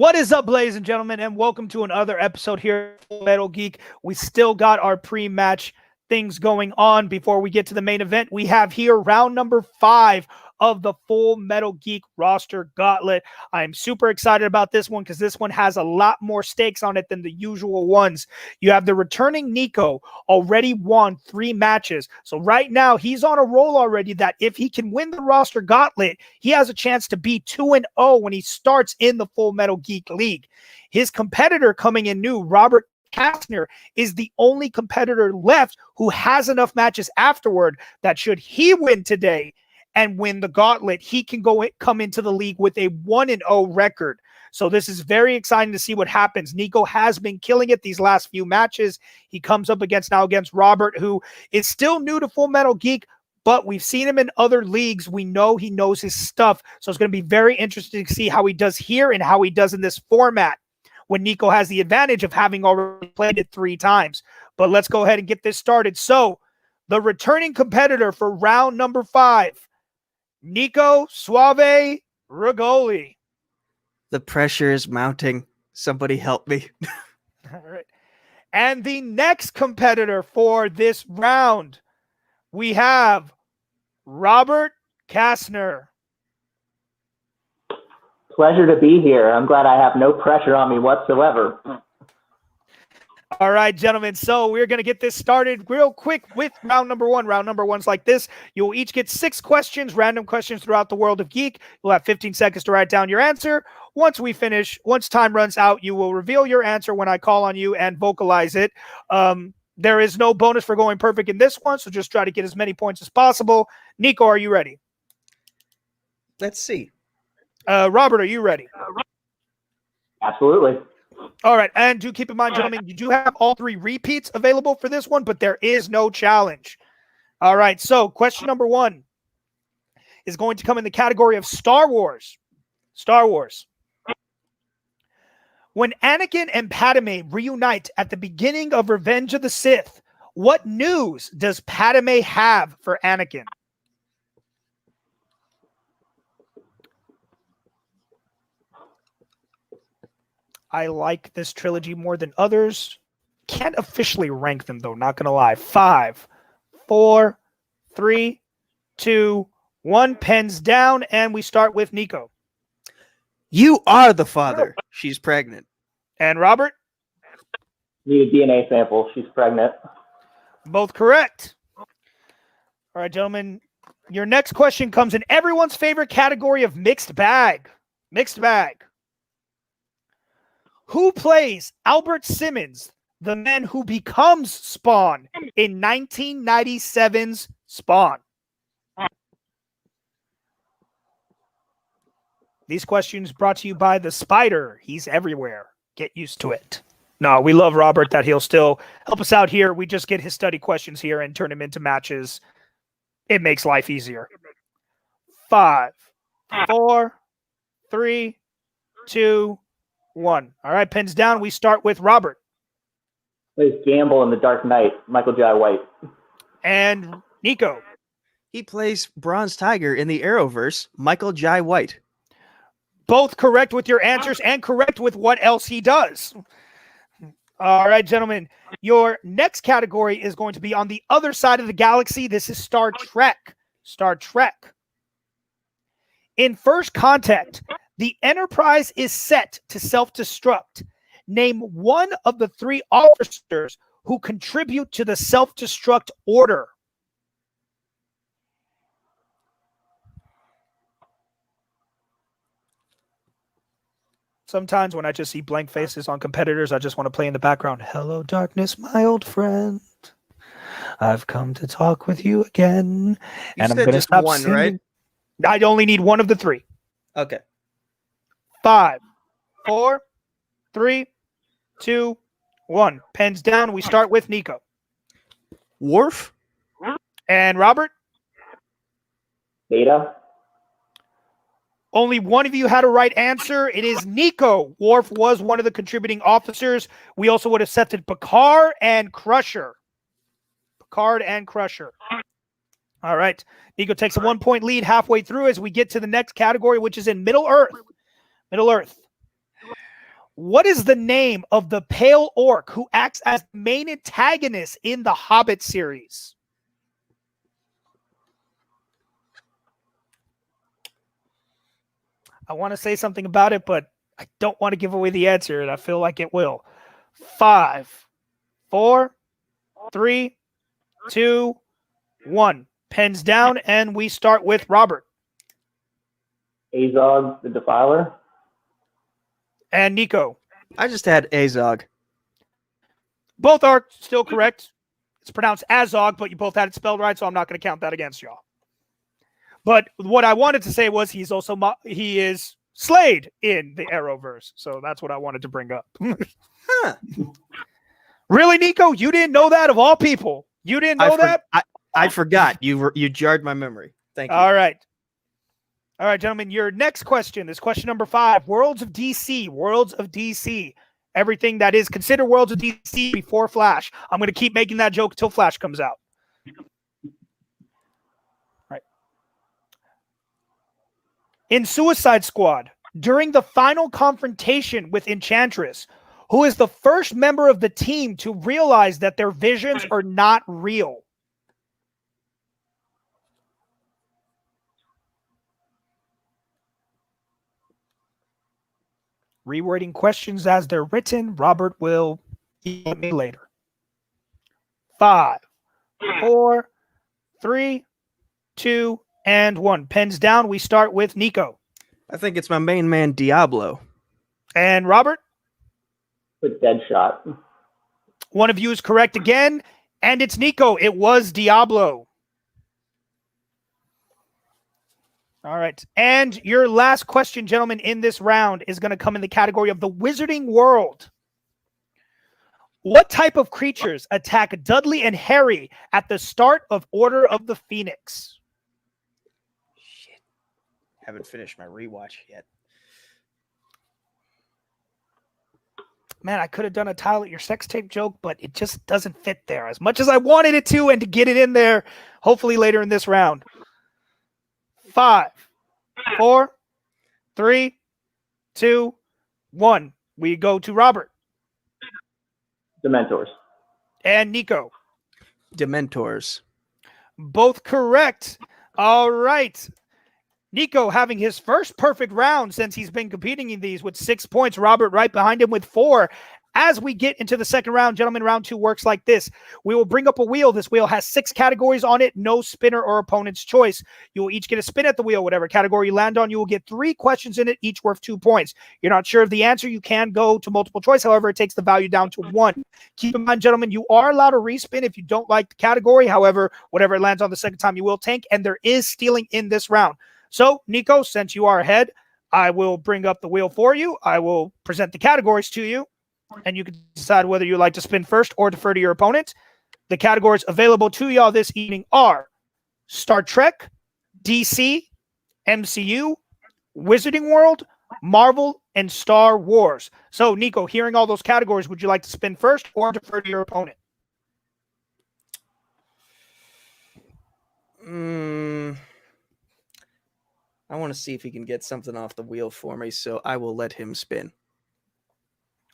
What is up, ladies and gentlemen, and welcome to another episode here at Full Metal Geek. We still got our pre-match things going on before we get to the main event. We have here round number 5 of the Full Metal Geek roster gauntlet. I am super excited about this one because this one has a lot more stakes on it than the usual ones. You have the returning Nico, already won 3 matches. So right now he's on a roll already that if he can win the roster gauntlet, he has a chance to be 2-0 when he starts in the Full Metal Geek League. His competitor coming in new, Robert Castner, is the only competitor left who has enough matches afterward that should he win today and win the gauntlet, he can come into the league with a 1-0 record. So this is very exciting to see what happens. Nico has been killing it these last few matches. He comes up against Robert, who is still new to Full Metal Geek, but we've seen him in other leagues. We know he knows his stuff. So it's going to be very interesting to see how he does here and how he does in this format, when Nico has the advantage of having already played it 3 times. But let's go ahead and get this started. So the returning competitor for round number 5, Nico Suave Regoli. The pressure is mounting. Somebody help me. All right. And the next competitor for this round, we have Robert Castner. Pleasure to be here. I'm glad I have no pressure on me whatsoever. All right, gentlemen. So we're going to get this started real quick with round number 1. Round number 1's like this. You'll each get 6 questions, random questions throughout the world of Geek. You'll have 15 seconds to write down your answer. Once time runs out, you will reveal your answer when I call on you and vocalize it. There is no bonus for going perfect in this one, so just try to get as many points as possible. Nico, are you ready? Let's see. Robert, are you ready? Absolutely. All right, and do keep in mind, gentlemen, you do have all 3 repeats available for this one, but there is no challenge. All right, so question number 1 is going to come in the category of Star Wars. Star Wars. When Anakin and Padme reunite at the beginning of Revenge of the Sith, what news does Padme have for Anakin? I like this trilogy more than others. Can't officially rank them, though, not going to lie. 5, 4, 3, 2, 1. Pens down, and we start with Nico. You are the father. She's pregnant. And Robert? Need a DNA sample. She's pregnant. Both correct. All right, gentlemen. Your next question comes in everyone's favorite category of mixed bag. Mixed bag. Who plays Albert Simmons, the man who becomes Spawn in 1997's Spawn? These questions brought to you by the Spider. He's everywhere. Get used to it. No, we love Robert that he'll still help us out here. We just get his study questions here and turn them into matches. It makes life easier. 5, 4, 3, 2, 1. All right, pens down. We start with Robert. Plays Gamble in The Dark Knight. Michael Jai White. And Nico. He plays Bronze Tiger in the Arrowverse. Michael Jai White. Both correct with your answers and correct with what else he does. All right, gentlemen. Your next category is going to be on the other side of the galaxy. This is Star Trek. Star Trek. In First Contact, the Enterprise is set to self-destruct. Name one of the 3 officers who contribute to the self-destruct order. Sometimes when I just see blank faces on competitors, I just want to play in the background. Hello, darkness, my old friend. I've come to talk with you again. And I'm going to stop one, singing. Right? I only need one of the 3. Okay. 5, 4, 3, 2, 1. Pens down. We start with Nico. Worf. And Robert? Beta. Only one of you had a right answer. It is Nico. Worf was one of the contributing officers. We also would have accepted Picard and Crusher. Picard and Crusher. All right. Nico takes a 1-point lead halfway through as we get to the next category, which is in Middle Earth. Middle Earth. What is the name of the pale orc who acts as the main antagonist in the Hobbit series? I want to say something about it, but I don't want to give away the answer, and I feel like it will. 5, 4, 3, 2, 1. Pens down, and we start with Robert. Azog the Defiler. And Nico. I just had Azog. Both are still correct. It's pronounced Azog, but you both had it spelled right, so I'm not going to count that against y'all. But what I wanted to say was he is Slade in the Arrowverse, so that's what I wanted to bring up. Huh. Really, Nico? You didn't know that of all people? You didn't know that? I forgot. You jarred my memory. Thank you. All right. All right, gentlemen, your next question is question number 5. Worlds of DC. Worlds of DC. Everything that is considered Worlds of DC before Flash. I'm going to keep making that joke until Flash comes out. Right. In Suicide Squad, during the final confrontation with Enchantress, who is the first member of the team to realize that their visions are not real? Rewording questions as they're written. Robert will email me later. 5, 4, 3, 2, and 1. Pens down. We start with Nico. I think it's my main man, Diablo. And Robert? With Deadshot. One of you is correct again, and it's Nico. It was Diablo. All right. And your last question, gentlemen, in this round is going to come in the category of the Wizarding World. What type of creatures attack Dudley and Harry at the start of Order of the Phoenix? Shit. Haven't finished my rewatch yet. Man, I could have done a Tyler your sex tape joke, but it just doesn't fit there as much as I wanted it to, and to get it in there, hopefully later in this round. 5, 4, 3, 2, 1. We go to Robert. Dementors. And Nico. Dementors. Both correct. All right. Nico having his first perfect round since he's been competing in these with 6 points. Robert right behind him with 4. As we get into the second round, gentlemen, round 2 works like this. We will bring up a wheel. This wheel has 6 categories on it, no spinner or opponent's choice. You will each get a spin at the wheel. Whatever category you land on, you will get 3 questions in it, each worth 2 points. You're not sure of the answer, you can go to multiple choice. However, it takes the value down to 1. Keep in mind, gentlemen, you are allowed to respin if you don't like the category. However, whatever it lands on the second time, you will tank, and there is stealing in this round. So, Nico, since you are ahead, I will bring up the wheel for you. I will present the categories to you, and you can decide whether you like to spin first or defer to your opponent. The categories available to y'all this evening are Star Trek, DC, MCU, Wizarding World, Marvel, and Star Wars. So, Nico, hearing all those categories, would you like to spin first or defer to your opponent? I want to see if he can get something off the wheel for me, so I will let him spin.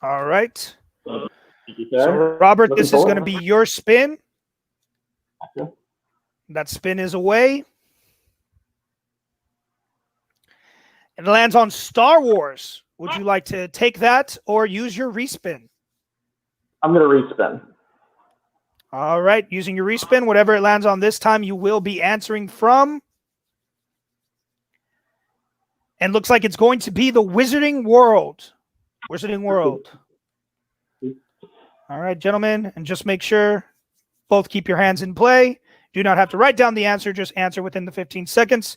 All right. Thank you, So, sir. Robert, Looking this is going to forward. be your spin. Gotcha. That spin is away. It lands on Star Wars. Would you like to take that or use your respin? I'm going to respin. All right. Using your respin, whatever it lands on this time, you will be answering from. And looks like it's going to be the Wizarding World. Wizarding World. All right, gentlemen. And just make sure both keep your hands in play. Do not have to write down the answer. Just answer within the 15 seconds.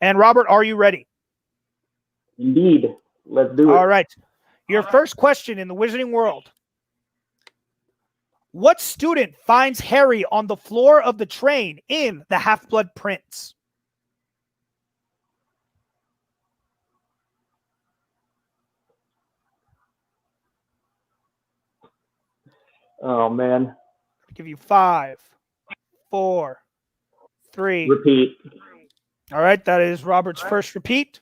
And Robert, are you ready? Indeed. Let's do it. All right. Your first question in the Wizarding World. What student finds Harry on the floor of the train in The Half-Blood Prince? Oh, man. I'll give you 5, 4, 3. Repeat. All right, that is Robert's first repeat.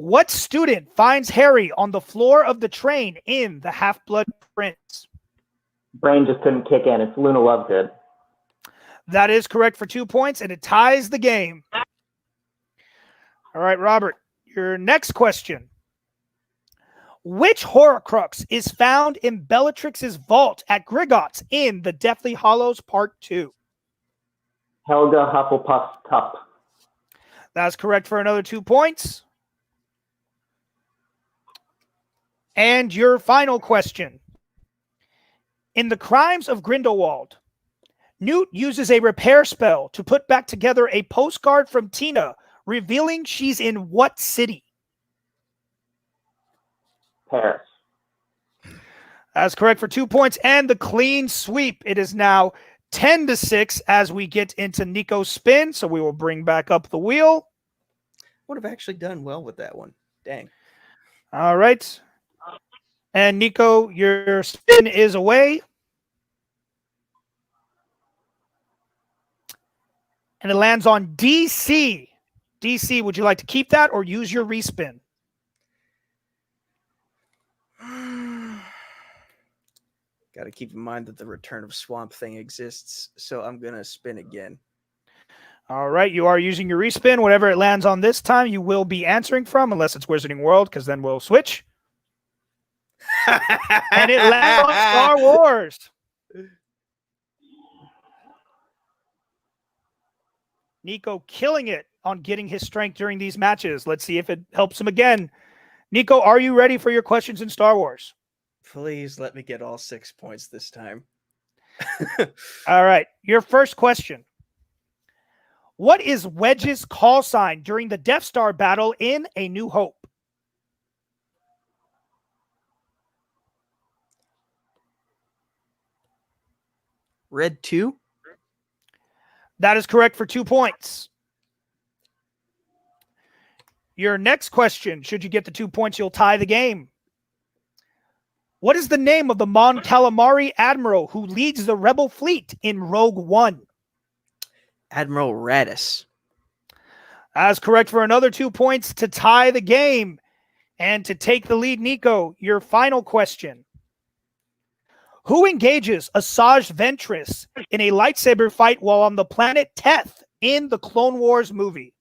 What student finds Harry on the floor of the train in The Half-Blood Prince? Brain just couldn't kick in. It's Luna Lovegood. That is correct for 2 points, and it ties the game. All right, Robert, your next question. Which Horcrux is found in Bellatrix's vault at Gringotts in The Deathly Hallows Part 2? Helga Hufflepuff's cup. That's correct for another 2 points. And your final question. In The Crimes of Grindelwald, Newt uses a repair spell to put back together a postcard from Tina, revealing she's in what city? Paris. That's correct for 2 points and the clean sweep. It is now 10-6 as we get into Nico's spin. So we will bring back up the wheel. Would have actually done well with that one. Dang. All right. And Nico, your spin is away. And it lands on DC. DC, would you like to keep that or use your respin? Got to keep in mind that the Return of Swamp Thing exists, so I'm going to spin again. All right, you are using your respin. Whatever it lands on this time, you will be answering from, unless it's Wizarding World, because then we'll switch. And it lands on Star Wars. Nico killing it on getting his strength during these matches. Let's see if it helps him again. Nico, are you ready for your questions in Star Wars? Please let me get all 6 points this time. All right, your first question. What is Wedge's call sign during the Death Star battle in A New Hope? Red 2? That is correct for 2 points. Your next question, should you get the 2 points, you'll tie the game. What is the name of the Mon Calamari admiral who leads the rebel fleet in Rogue One? Admiral Radis. That's correct for another 2 points to tie the game. And to take the lead, Nico, your final question. Who engages Asajj Ventress in a lightsaber fight while on the planet Teth in the Clone Wars movie?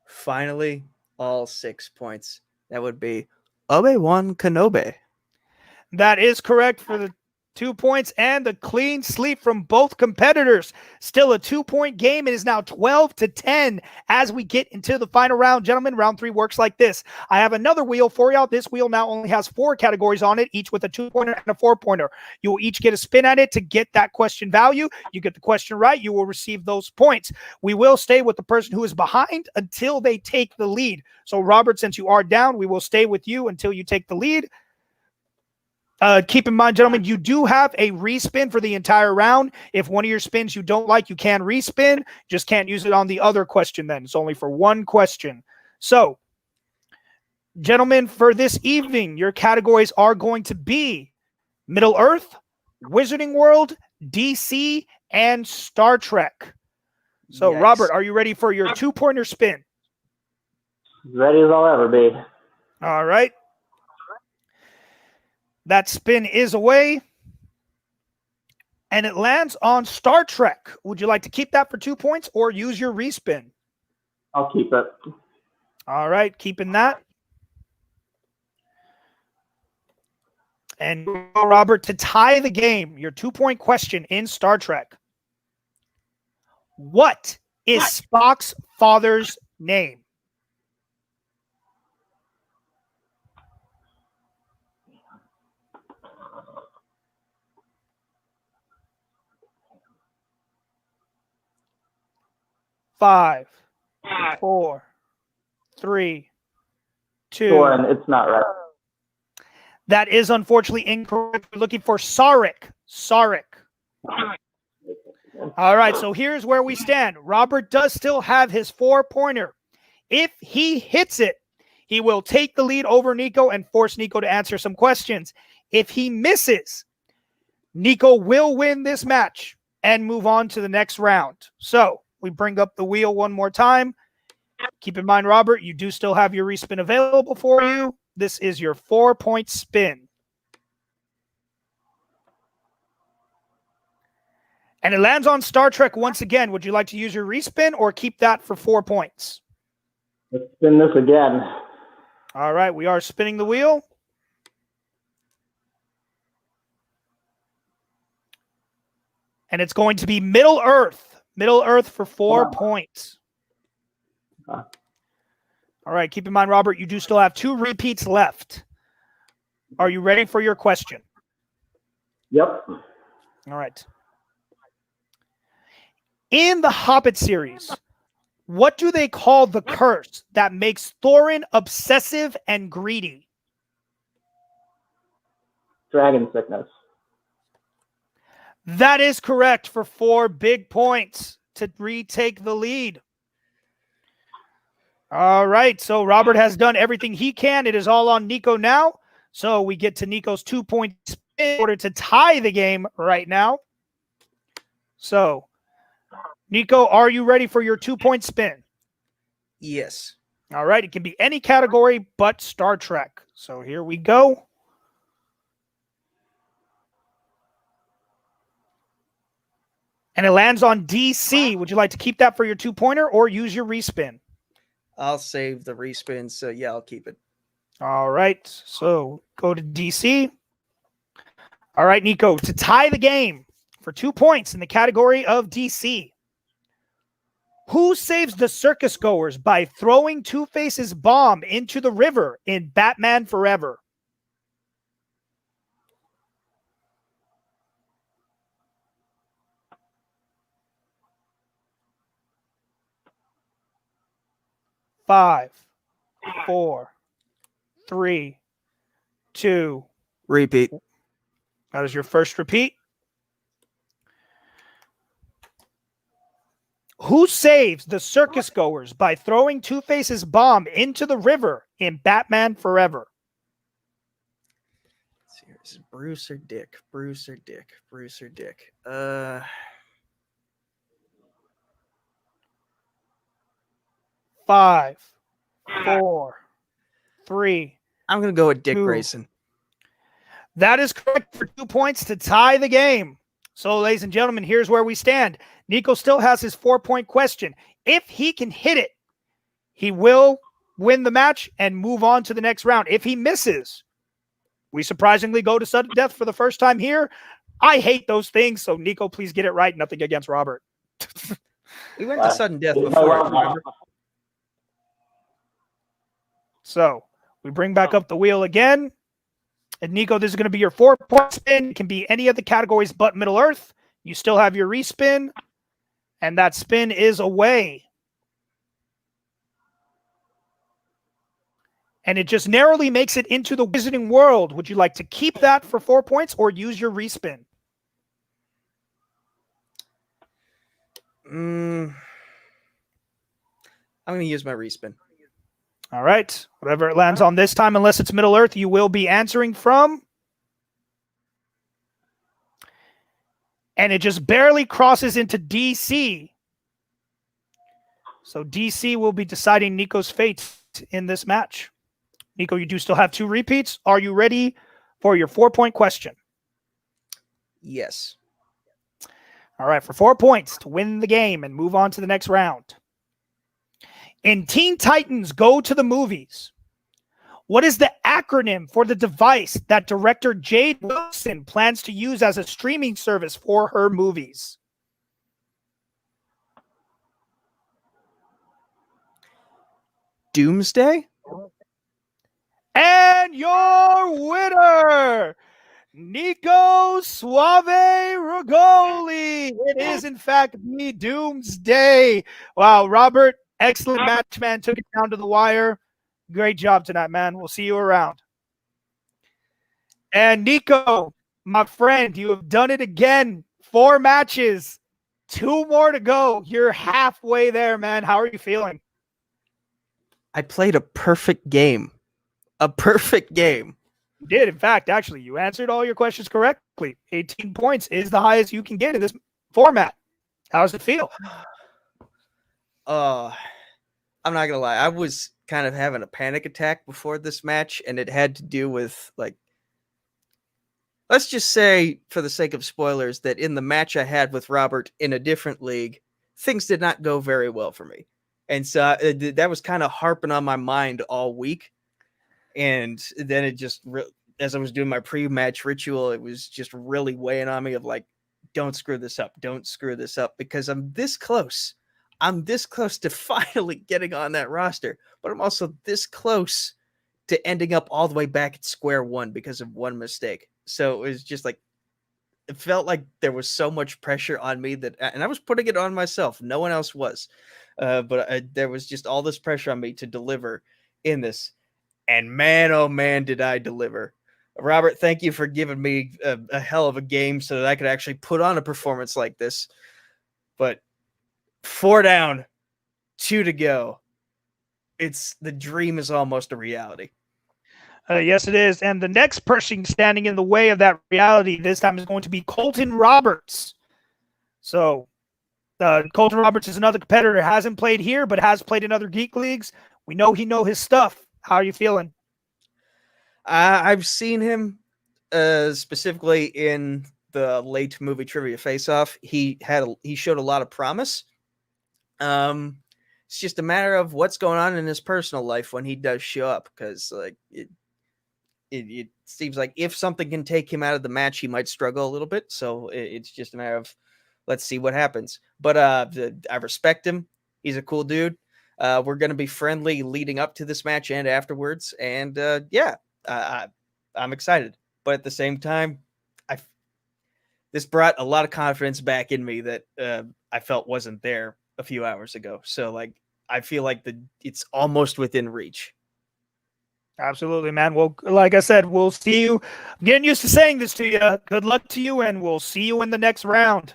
Finally, all 6 points. That would be Obi-Wan Kenobi. That is correct for the 2 points and the clean sweep from both competitors. Still a 2-point game. It is now 12-10 as we get into the final round. Gentlemen, round 3 works like this. I have another wheel for y'all. This wheel now only has 4 categories on it, each with a 2-pointer and a 4-pointer. You will each get a spin at it to get that question value. You get the question right, you will receive those points. We will stay with the person who is behind until they take the lead. So, Robert, since you are down, we will stay with you until you take the lead. Keep in mind, gentlemen, you do have a respin for the entire round. If one of your spins you don't like, you can respin. Just can't use it on the other question then. It's only for one question. So, gentlemen, for this evening, your categories are going to be Middle-earth, Wizarding World, DC, and Star Trek. So, Yes. Robert, are you ready for your 2-pointer spin? Ready as I'll ever be. All right. That spin is away. And it lands on Star Trek. Would you like to keep that for 2 points or use your respin? I'll keep it. All right, keeping that. And Robert, to tie the game, your 2-point question in Star Trek. What is Spock's father's name? Five, 4, 3, 2. Soren, it's not right. That is unfortunately incorrect. We're looking for Sarek. Sarek. All right, so here's where we stand. Robert does still have his 4-pointer. If he hits it, he will take the lead over Nico and force Nico to answer some questions. If he misses, Nico will win this match and move on to the next round. So we bring up the wheel one more time. Keep in mind, Robert, you do still have your respin available for you. This is your 4-point spin. And it lands on Star Trek once again. Would you like to use your respin or keep that for 4 points? Let's spin this again. All right, we are spinning the wheel. And it's going to be Middle Earth. Middle Earth for 4 points. All right, keep in mind, Robert, you do still have 2 repeats left. Are you ready for your question? Yep. All right. In the Hobbit series, what do they call the curse that makes Thorin obsessive and greedy? Dragon sickness. That is correct for 4 big points to retake the lead. All right, so Robert has done everything he can. It is all on Nico now. So we get to Nico's 2-point spin in order to tie the game right now. So, Nico, are you ready for your 2-point spin? Yes. All right, it can be any category but Star Trek. So here we go. And it lands on DC. Would you like to keep that for your 2-pointer or use your respin? I'll save the respin, so yeah, I'll keep it. All right, so go to DC. All right, Nico, to tie the game for 2 points in the category of DC. Who saves the circus goers by throwing Two-Face's bomb into the river in Batman Forever? Five, 4, 3, 2. Repeat. That is your first repeat. Who saves the circus goers by throwing Two-Face's bomb into the river in Batman Forever? Let's see here. Is it Bruce or Dick? Bruce or Dick? Bruce or Dick? 5, 4, 3. I'm gonna go with Dick 2. Grayson. That is correct for 2 points to tie the game. So, ladies and gentlemen, here's where we stand. Nico still has his 4-point question. If he can hit it, he will win the match and move on to the next round. If he misses, we surprisingly go to sudden death for the first time here. I hate those things, so Nico, please get it right. Nothing against Robert. We went to sudden death before, remember? So, we bring back up the wheel again. And Nico, this is going to be your 4-point spin. It can be any of the categories but Middle Earth. You still have your respin. And that spin is away. And it just narrowly makes it into the Wizarding World. Would you like to keep that for 4 points or use your respin? I'm going to use my respin. All right. Whatever it lands on this time, unless it's Middle Earth, you will be answering from. And it just barely crosses into DC. So DC will be deciding Nico's fate in this match. Nico, you do still have 2 repeats. Are you ready for your 4-point question? Yes. All right, for 4 points to win the game and move on to the next round. In Teen Titans Go to the Movies, what is the acronym for the device that director Jade Wilson plans to use as a streaming service for her movies? Doomsday? And your winner, Nico Suave Regoli. It is, in fact, the Doomsday. Wow, Robert, excellent match, man. Took it down to the wire. Great job tonight, man. We'll see you around. And Nico, my friend, you have done it again. 4 matches, 2 more to go. You're halfway there, man. How are you feeling? I played a perfect game. A perfect game. You did, in fact, actually. You answered all your questions correctly. 18 points is the highest you can get in this format. How does it feel? I I'm not gonna lie, I was kind of having a panic attack before this match, and it had to do with like, let's just say, for the sake of spoilers, that in the match I had with Robert in a different league, things did not go very well for me, and so that was kind of harping on my mind all week. And then it just, as I was doing my pre-match ritual, it was just really weighing on me of like, don't screw this up, because I'm this close. I'm this close to finally getting on that roster, but I'm also this close to ending up all the way back at square one because of one mistake. So it was just like, it felt like there was so much pressure on me and I was putting it on myself. No one else was. But there was just all this pressure on me to deliver in this. And man, oh man, did I deliver. Robert, thank you for giving me a hell of a game so that I could actually put on a performance like this. But 4 down, 2 to go. The dream is almost a reality. Yes, it is. And the next person standing in the way of that reality this time is going to be Colton Roberts. So Colton Roberts is another competitor. Hasn't played here, but has played in other Geek leagues. We know he knows his stuff. How are you feeling? I've seen him specifically in the late movie trivia face-off. He showed a lot of promise. It's just a matter of what's going on in his personal life when he does show up, because like it seems like if something can take him out of the match, he might struggle a little bit. So it's just a matter of, let's see what happens. But I respect him. He's a cool dude. We're going to be friendly leading up to this match and afterwards. And I'm excited. But at the same time, this brought a lot of confidence back in me that I felt wasn't there a few hours ago. So like, I feel like it's almost within reach. Absolutely, man. Well, like I said, we'll see you. I'm getting used to saying this to you. Good luck to you, and we'll see you in the next round.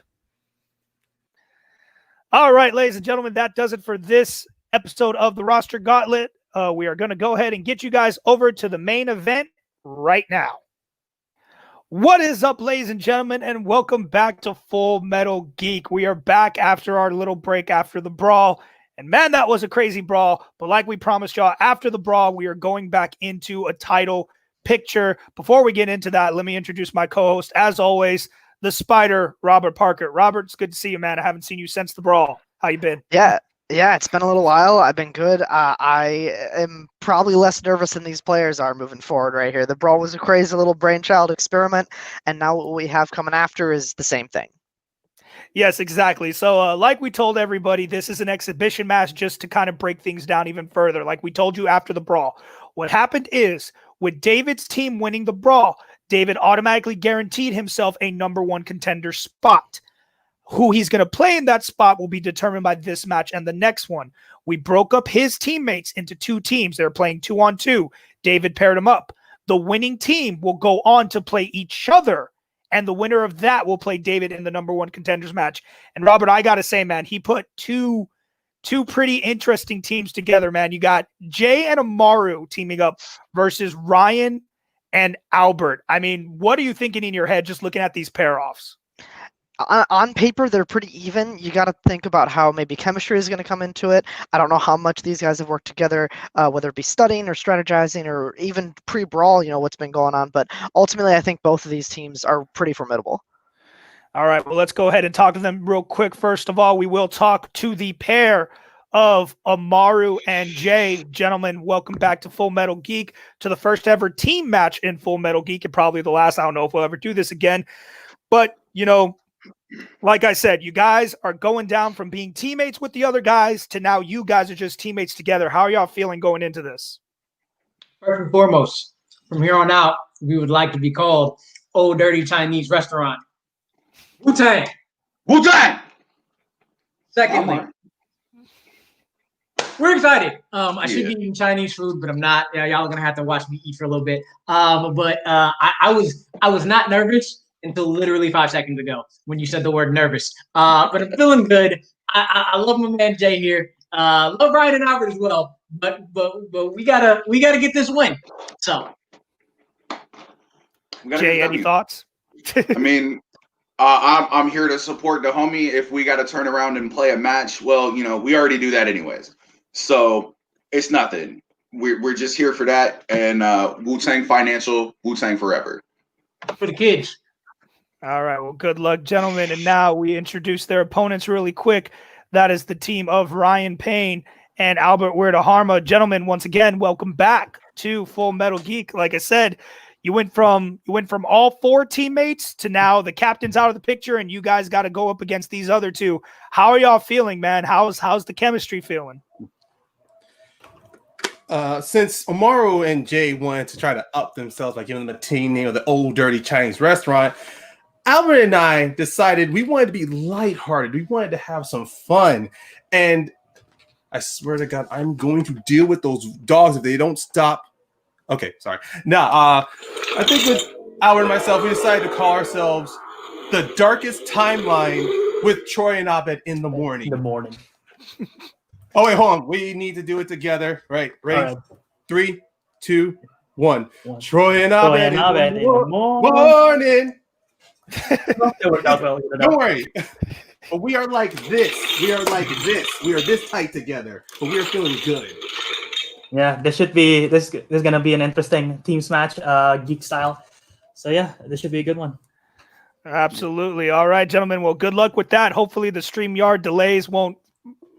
All right, ladies and gentlemen, that does it for this episode of the Roster Gauntlet. We are going to go ahead and get you guys over to the main event right now. What is up, ladies and gentlemen, and welcome back to Full Metal Geek. We are back after our little break after the brawl. And man, that was a crazy brawl. But like we promised y'all, after the brawl, we are going back into a title picture. Before we get into that, let me introduce my co-host, as always, the Spider, Robert Parker. Robert, it's good to see you, man. I haven't seen you since the brawl. How you been? Yeah, it's been a little while. I've been good. I am probably less nervous than these players are moving forward right here. The brawl was a crazy little brainchild experiment, and now what we have coming after is the same thing. Yes, exactly. So like we told everybody, this is an exhibition match just to kind of break things down even further. Like we told you after the brawl, what happened is with David's team winning the brawl, David automatically guaranteed himself a #1 contender spot. Who he's going to play in that spot will be determined by this match and the next one. We broke up his teammates into 2 teams. They're playing 2-on-2. David paired them up. The winning team will go on to play each other, and the winner of that will play David in the #1 contenders match. And Robert, I got to say, man, he put two pretty interesting teams together, man. You got Jay and Amaru teaming up versus Ryan and Albert. I mean, what are you thinking in your head just looking at these pair-offs? On paper, they're pretty even. You got to think about how maybe chemistry is going to come into it. I don't know how much these guys have worked together, whether it be studying or strategizing or even pre-brawl, what's been going on. But ultimately, I think both of these teams are pretty formidable. All right, well, let's go ahead and talk to them real quick. First of all, we will talk to the pair of Amaru and Jay. Gentlemen, welcome back to Full Metal Geek, to the first ever team match in Full Metal Geek, and probably the last. I don't know if we'll ever do this again. But, like I said, you guys are going down from being teammates with the other guys to now you guys are just teammates together. How are y'all feeling going into this? First and foremost, from here on out, we would like to be called Old Dirty Chinese Restaurant. Wu-Tang! Wu-Tang! Secondly, we're excited. I should be eating Chinese food, but I'm not. Y'all are going to have to watch me eat for a little bit. But I was not nervous until literally 5 seconds ago when you said the word nervous. But I'm feeling good. I love my man Jay here. Love Ryan and Albert as well. But we gotta get this win. So, Jay, any thoughts? I mean, I'm here to support the homie. If we got to turn around and play a match, well, we already do that anyways. So it's nothing. We're just here for that. And Wu-Tang Financial, Wu-Tang Forever. For the kids. All right. Well, good luck, gentlemen. And now we introduce their opponents really quick. That is the team of Ryan Payne and Albert Weirdaharma. Gentlemen, once again, welcome back to Full Metal Geek. Like I said, you went from all 4 teammates to now the captain's out of the picture, and you guys got to go up against these other 2. How are y'all feeling, man? How's the chemistry feeling? Since Amaru and Jay wanted to try to up themselves by giving them a team name of the Old Dirty Chinese Restaurant, Albert and I decided we wanted to be lighthearted. We wanted to have some fun. And I swear to God, I'm going to deal with those dogs if they don't stop. Okay, sorry. Now, I think with Albert and myself, we decided to call ourselves The Darkest Timeline with Troy and Abed in the morning. Oh, wait, hold on. We need to do it together. Right. Ready? 3, 2, 1. Troy and Abed in the morning. Don't worry. But we are like this. We are like this. We are this tight together. But we are feeling good. Yeah, this is gonna be an interesting teams match, Geek style. So yeah, this should be a good one. Absolutely. All right, gentlemen. Well, good luck with that. Hopefully the StreamYard delays won't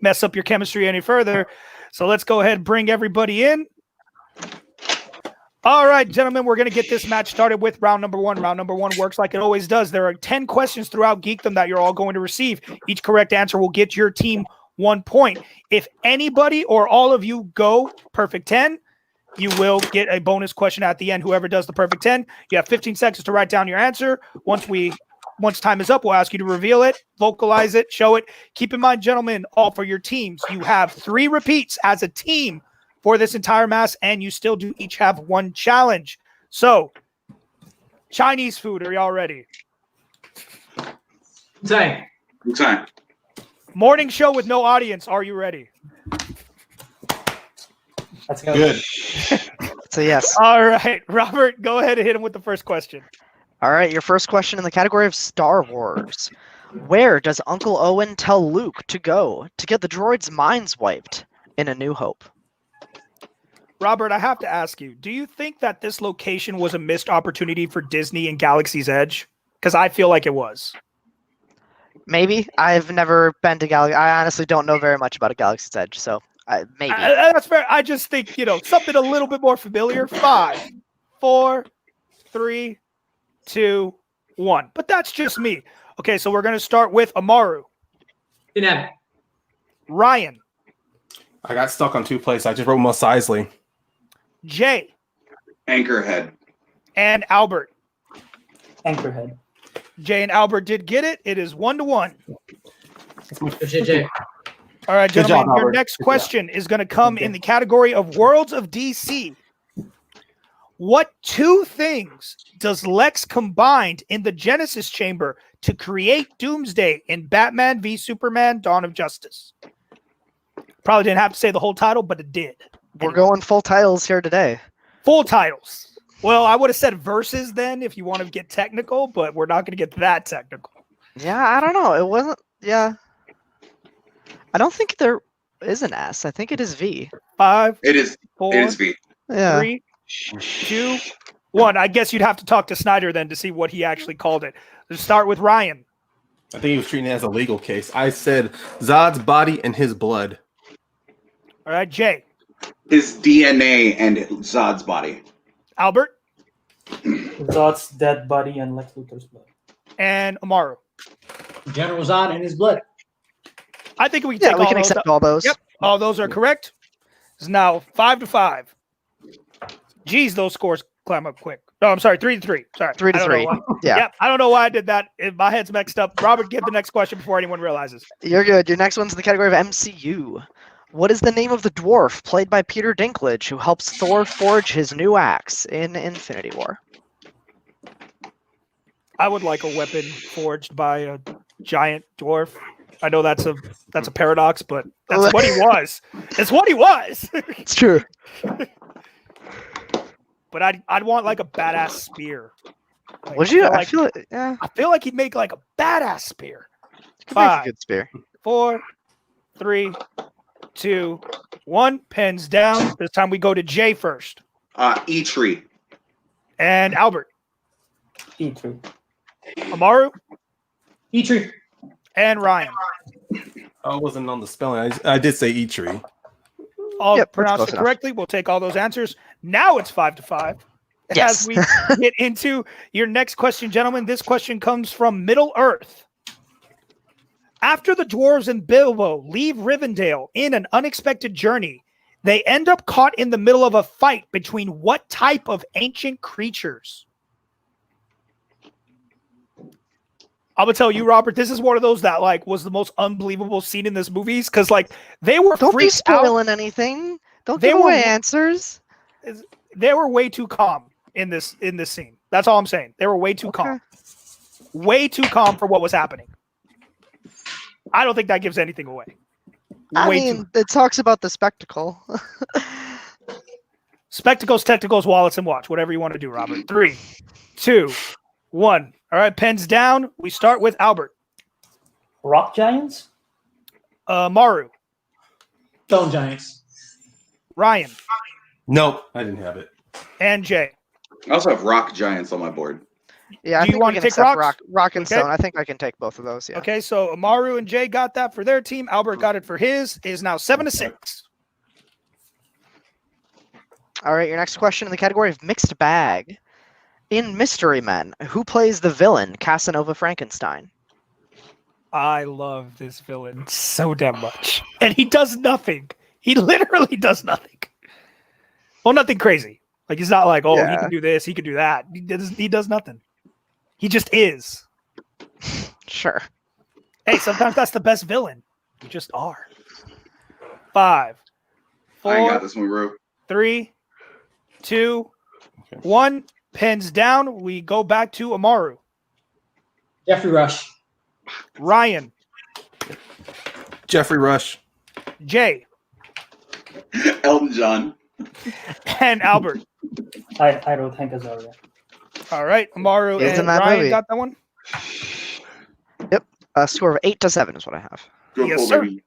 mess up your chemistry any further. So let's go ahead and bring everybody in. All right, gentlemen, we're going to get this match started with round number 1. Round number 1 works like it always does. There are 10 questions throughout Geekdom that you're all going to receive. Each correct answer will get your team 1 point. If anybody or all of you go perfect 10, you will get a bonus question at the end. Whoever does the perfect 10, you have 15 seconds to write down your answer. Once time is up, we'll ask you to reveal it, vocalize it, show it. Keep in mind, gentlemen, all for your teams, you have 3 repeats as a team for this entire mass, and you still do each have 1 challenge. So, Chinese food, are y'all ready? Wu-Tang. Wu-Tang. Morning show with no audience, are you ready? Let's go. Good. So yes. All right, Robert, go ahead and hit him with the first question. All right, your first question in the category of Star Wars. Where does Uncle Owen tell Luke to go to get the droid's minds wiped in A New Hope? Robert, I have to ask you, do you think that this location was a missed opportunity for Disney and Galaxy's Edge? Because I feel like it was. Maybe. I've never been to Galaxy. I honestly don't know very much about a Galaxy's Edge, so maybe. That's fair. I just think, something a little bit more familiar. 5, 4, 3, 2, 1. But that's just me. Okay, so we're going to start with Amaru. Didn't have it. Ryan. I got stuck on 2 places. I just wrote Mos Eisley. Jay. Anchorhead. And Albert. Anchorhead. Jay and Albert did get it. It is 1-1. Jay. All right, Good gentlemen, job, your Albert. next question is going to come in the category of Worlds of DC. What 2 things does Lex combined in the Genesis Chamber to create Doomsday in Batman v Superman: Dawn of Justice? Probably didn't have to say the whole title, but it did. We're going full titles here today. Full titles. Well, I would have said verses then if you want to get technical, but we're not going to get that technical. Yeah, I don't know. It wasn't. Yeah. I don't think there is an S. I think it is V. 5, It is 4, it is V. Yeah. 3, 2, 1. I guess you'd have to talk to Snyder then to see what he actually called it. Let's start with Ryan. I think he was treating it as a legal case. I said Zod's body and his blood. All right, Jay. His DNA and Zod's body. Albert. Zod's dead body and Lex Luthor's blood. And Amaru. General Zod and his blood. I think we can Yeah, take we all can those. accept all those. Yep, all those are correct. It's now 5-5. Geez, those scores climb up quick. No, I'm sorry, 3-3. Sorry, 3-3. Yeah. Yep, I don't know why I did that. My head's mixed up. Robert, give the next question before anyone realizes. You're good. Your next one's in the category of MCU. What is the name of the dwarf played by Peter Dinklage who helps Thor forge his new axe in Infinity War? I would like a weapon forged by a giant dwarf. I know that's a paradox, but that's what he was. It's what he was. It's true. But I'd want like a badass spear. Like, Would you? I feel like, yeah. I feel like he'd make like a badass spear. Could make a 5, good spear. 4, 3, 2, 1. Pens down. This time we go to Jay first. E-Tree. And Albert. E3. Amaru. E-Tree. And Ryan. I wasn't on the spelling. I did say E-Tree. All Yep, pronounced close it enough. correctly. We'll take all those answers. Now it's 5-5. Yes. As we get into your next question, gentlemen, this question comes from Middle Earth. After the dwarves and Bilbo leave Rivendell in an unexpected journey, they end up caught in the middle of a fight between what type of ancient creatures? I'm gonna tell you, Robert, this is one of those that like was the most unbelievable scene in this movie because like they were Don't be freaked out. spoiling anything. Don't They give were- away answers. They were way too calm in this scene. That's all I'm saying. They were way too calm. Way too calm for what was happening. I don't think that gives anything away. I Way mean, too. it talks about the spectacle. Spectacles, technicals, wallets, and watch. Whatever you want to do, Robert. 3, 2, 1. All right, pens down. We start with Albert. Rock giants? Maru. Stone Giants. Ryan. Nope, I didn't have it. And Jay. I also have rock giants on my board. Yeah, I Do you think we wanna can take accept rocks? rock and Okay. stone. I think I can take both of those. Yeah. Okay, so Amaru and Jay got that for their team. Albert got it for his. It is now 7-6. All right, your next question in the category of mixed bag. In Mystery Men, who plays the villain Casanova Frankenstein? I love this villain so damn much. And he does nothing. He literally does nothing. Well, nothing crazy. Like he's not like, oh, he Yeah. can do this, he can do that. He does nothing. He just is. Sure. Hey, sometimes that's the best villain. You just are. 5, I ain't got 4, this one, bro. 3, 2, 1. Pens down. We go back to Amaru. Jeffrey Rush. Ryan. Jeffrey Rush. Jay. Elton John. And Albert. I wrote Hank Azaria. All right. Amaru He's in and that Ryan movie. got that one. A score of 8-7 is what I have. Good Yes, pull, sir. baby.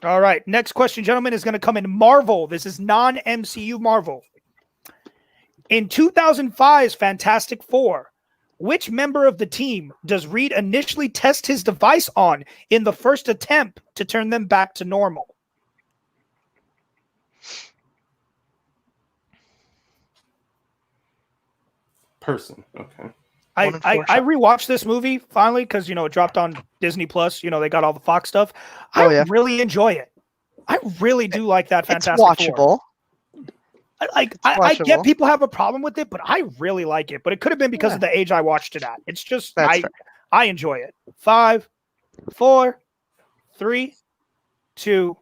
All right. Next question, gentlemen, is going to come in Marvel. This is non-MCU Marvel. In 2005's Fantastic Four, which member of the team does Reed initially test his device on in the first attempt to turn them back to normal? Person. Okay. I One in four rewatched this movie finally because it dropped on Disney Plus. They got all the Fox stuff. I Oh, yeah. really enjoy it. I really do like that It's Fantastic Four. watchable. I get watchable. people have a problem with it, but I really like it. But it could have been because Yeah. of the age I watched it at. It's just That's fair. I enjoy it. 5, 4, 3, 2,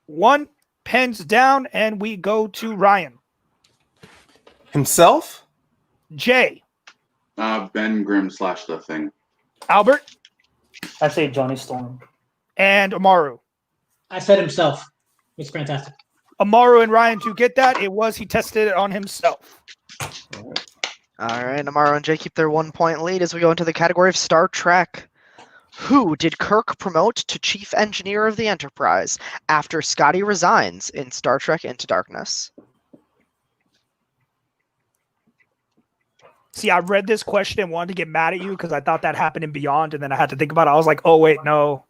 1. Pens down, and we go to Ryan. Himself? Jay. Ben Grimm / the Thing. Albert. I'd say Johnny Storm. And Amaru. I said himself. It's fantastic. Amaru and Ryan to get that. It was he tested it on himself. All right, Amaru and Jay keep their 1-point lead as we go into the category of Star Trek. Who did Kirk promote to Chief Engineer of the Enterprise after Scotty resigns in Star Trek Into Darkness? See, I read this question and wanted to get mad at you because I thought that happened in Beyond, and then I had to think about it. I was like, oh, wait, no,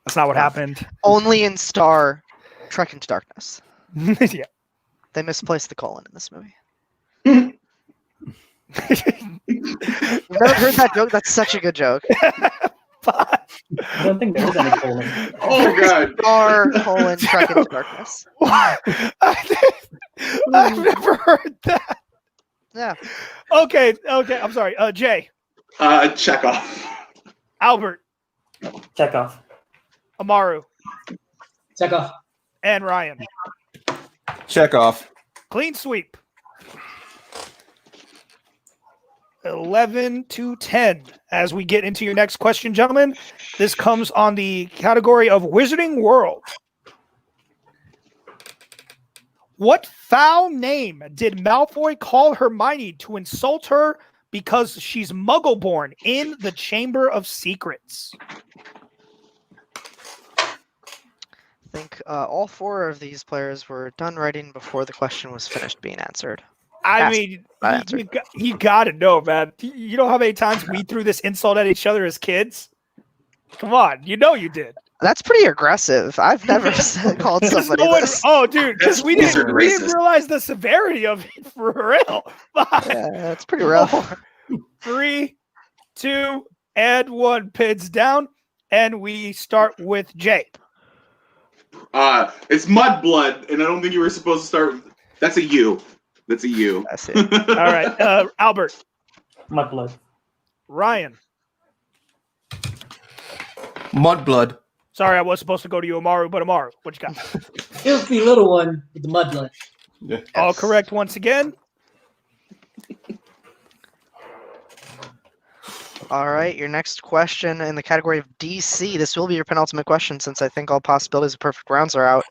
that's not what happened. Only in Star Trek Into Darkness. Yeah. They misplaced the colon in this movie. You've never heard that joke? That's such a good joke. I don't think there's any colon. Oh, God. Star colon Trek Into Darkness. I've never heard that. Yeah. Okay, I'm sorry. Jay, Chekhov. Albert, Chekhov. Amaru, Chekhov. and Ryan. Check off. Clean sweep. 11-10. As we get into your next question, gentlemen, this comes on the category of Wizarding World. What foul name did Malfoy call Hermione to insult her because she's Muggle-born in the Chamber of Secrets? I think all 4 of these players were done writing before the question was finished being answered. I Ask, mean, not answered. you got to know, man. You know how many times we threw this insult at each other as kids? Come on, you know you did. That's pretty aggressive. I've never called somebody this. Oh, dude, because we These are didn't racist. realize the severity of it for real. Yeah, that's pretty rough. 3, 2, and 1. Pins down, and we start with Jay. It's Mudblood, and I don't think you were supposed to start with. That's a U. That's a U. I see. All right, Albert. Mudblood. Ryan. Mudblood. Sorry, I was supposed to go to you, Amaru, but Amaru, what you got? Filthy little one with the mudblood. Yeah. All correct once again. All right, your next question in the category of DC. This will be your penultimate question since I think all possibilities of perfect rounds are out.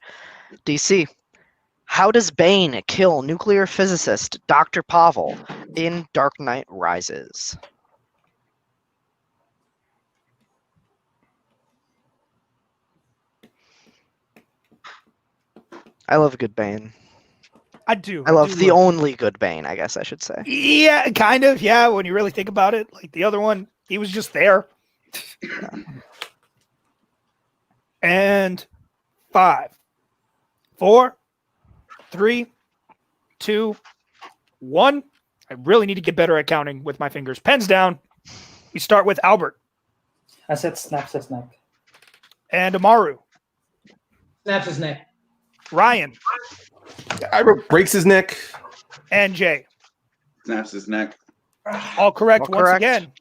DC. How does Bane kill nuclear physicist Dr. Pavel in Dark Knight Rises? I love a good Bane. I do. I love the only good Bane, I guess I should say. Yeah, kind of. Yeah, when you really think about it. Like the other one, he was just there. And 5, 4, 3, 2, 1. I really need to get better at counting with my fingers. Pens down. We start with Albert. I said snaps his neck. And Amaru. Snaps his neck. Ryan. I wrote breaks his neck. And Jay. Snaps his neck. All correct All once correct. again.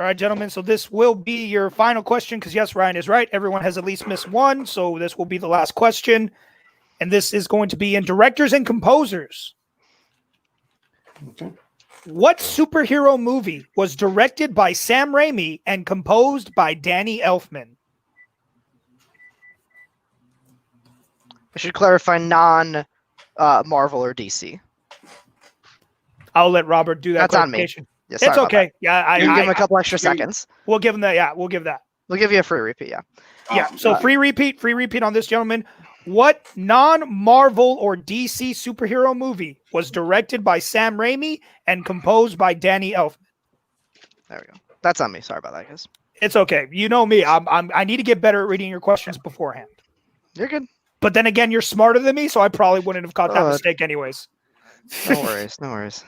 All right, gentlemen. So this will be your final question because, yes, Ryan is right. Everyone has at least missed one. So this will be the last question. And this is going to be in directors and composers. Okay. What superhero movie was directed by Sam Raimi and composed by Danny Elfman? I should clarify Marvel or DC. I'll let Robert do that. That's on me. clarification. Yeah, sorry It's about okay. Yeah, that. You can give him a I couple extra seconds. we'll give him that. Yeah, we'll give that. We'll give you a free repeat, yeah. Yeah. Awesome. So free repeat on this, gentleman. What non-Marvel or DC superhero movie was directed by Sam Raimi and composed by Danny Elfman? There we go. That's on me. Sorry about that, guys. It's okay. You know me. I need to get better at reading your questions beforehand. You're good. But then again, you're smarter than me, so I probably wouldn't have caught that Oh, mistake anyways. No worries. No worries.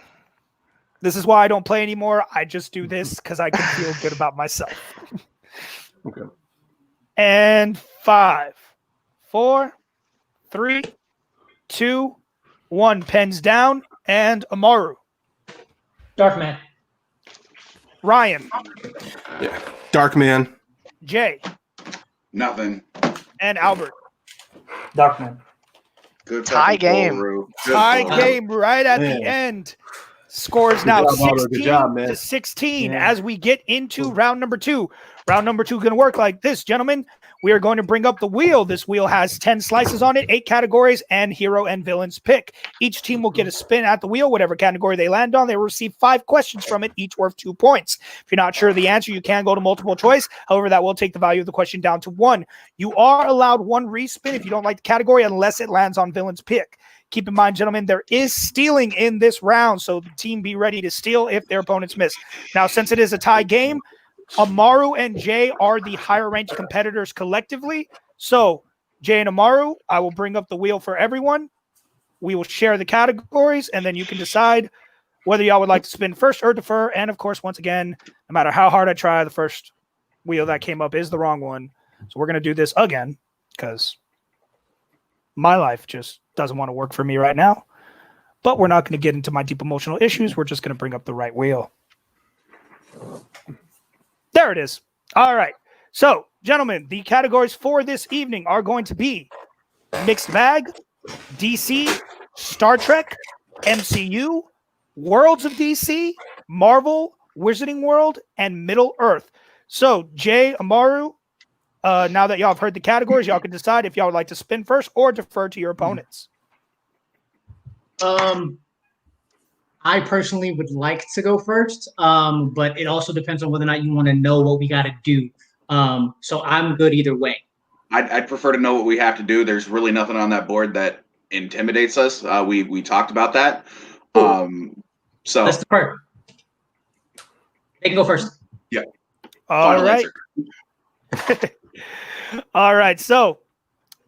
This is why I don't play anymore. I just do this because I can feel good about myself. Okay. And 5, 4, 3, 2, 1. Pens down. And Amaru. Darkman. Ryan. Yeah. Dark Man. Jay. Nothing. And Albert. Darkman. Good Tie fucking game. pull, Rue. Good Tie pull. game right at Man. the end. Scores Good now job, Amaru. 16 Good job, man. to 16 Yeah. as we get into round number 2. Round number 2 going to work like this, gentlemen. We are going to bring up the wheel. This wheel has 10 slices on it, 8 categories, and hero and villains pick. Each team will get a spin at the wheel. Whatever category they land on, they will receive 5 questions from it, each worth 2 points. If you're not sure of the answer, you can go to multiple choice. However, that will take the value of the question down to 1. You are allowed 1 respin if you don't like the category unless it lands on villain's pick. Keep in mind, gentlemen, there is stealing in this round, so the team be ready to steal if their opponents miss. Now, since it is a tie game, Amaru and Jay are the higher ranked competitors collectively. So, Jay and Amaru, I will bring up the wheel for everyone. We will share the categories, and then you can decide whether y'all would like to spin first or defer. And, of course, once again, no matter how hard I try, the first wheel that came up is the wrong one. So we're going to do this again because my life just doesn't want to work for me right now. But we're not going to get into my deep emotional issues. We're just going to bring up the right wheel. There it is. All right. So, gentlemen, the categories for this evening are going to be Mixed Bag, DC, Star Trek, MCU, Worlds of DC, Marvel, Wizarding World, and Middle Earth. So, Jay, Amaru, now that y'all have heard the categories, y'all can decide if y'all would like to spin first or defer to your opponents. I personally would like to go first, but it also depends on whether or not you want to know what we got to do. So I'm good either way. I'd prefer to know what we have to do. There's really nothing on that board that intimidates us. We talked about that. So Let's start. They can go first. Yeah. All Final right. answer. All right. So,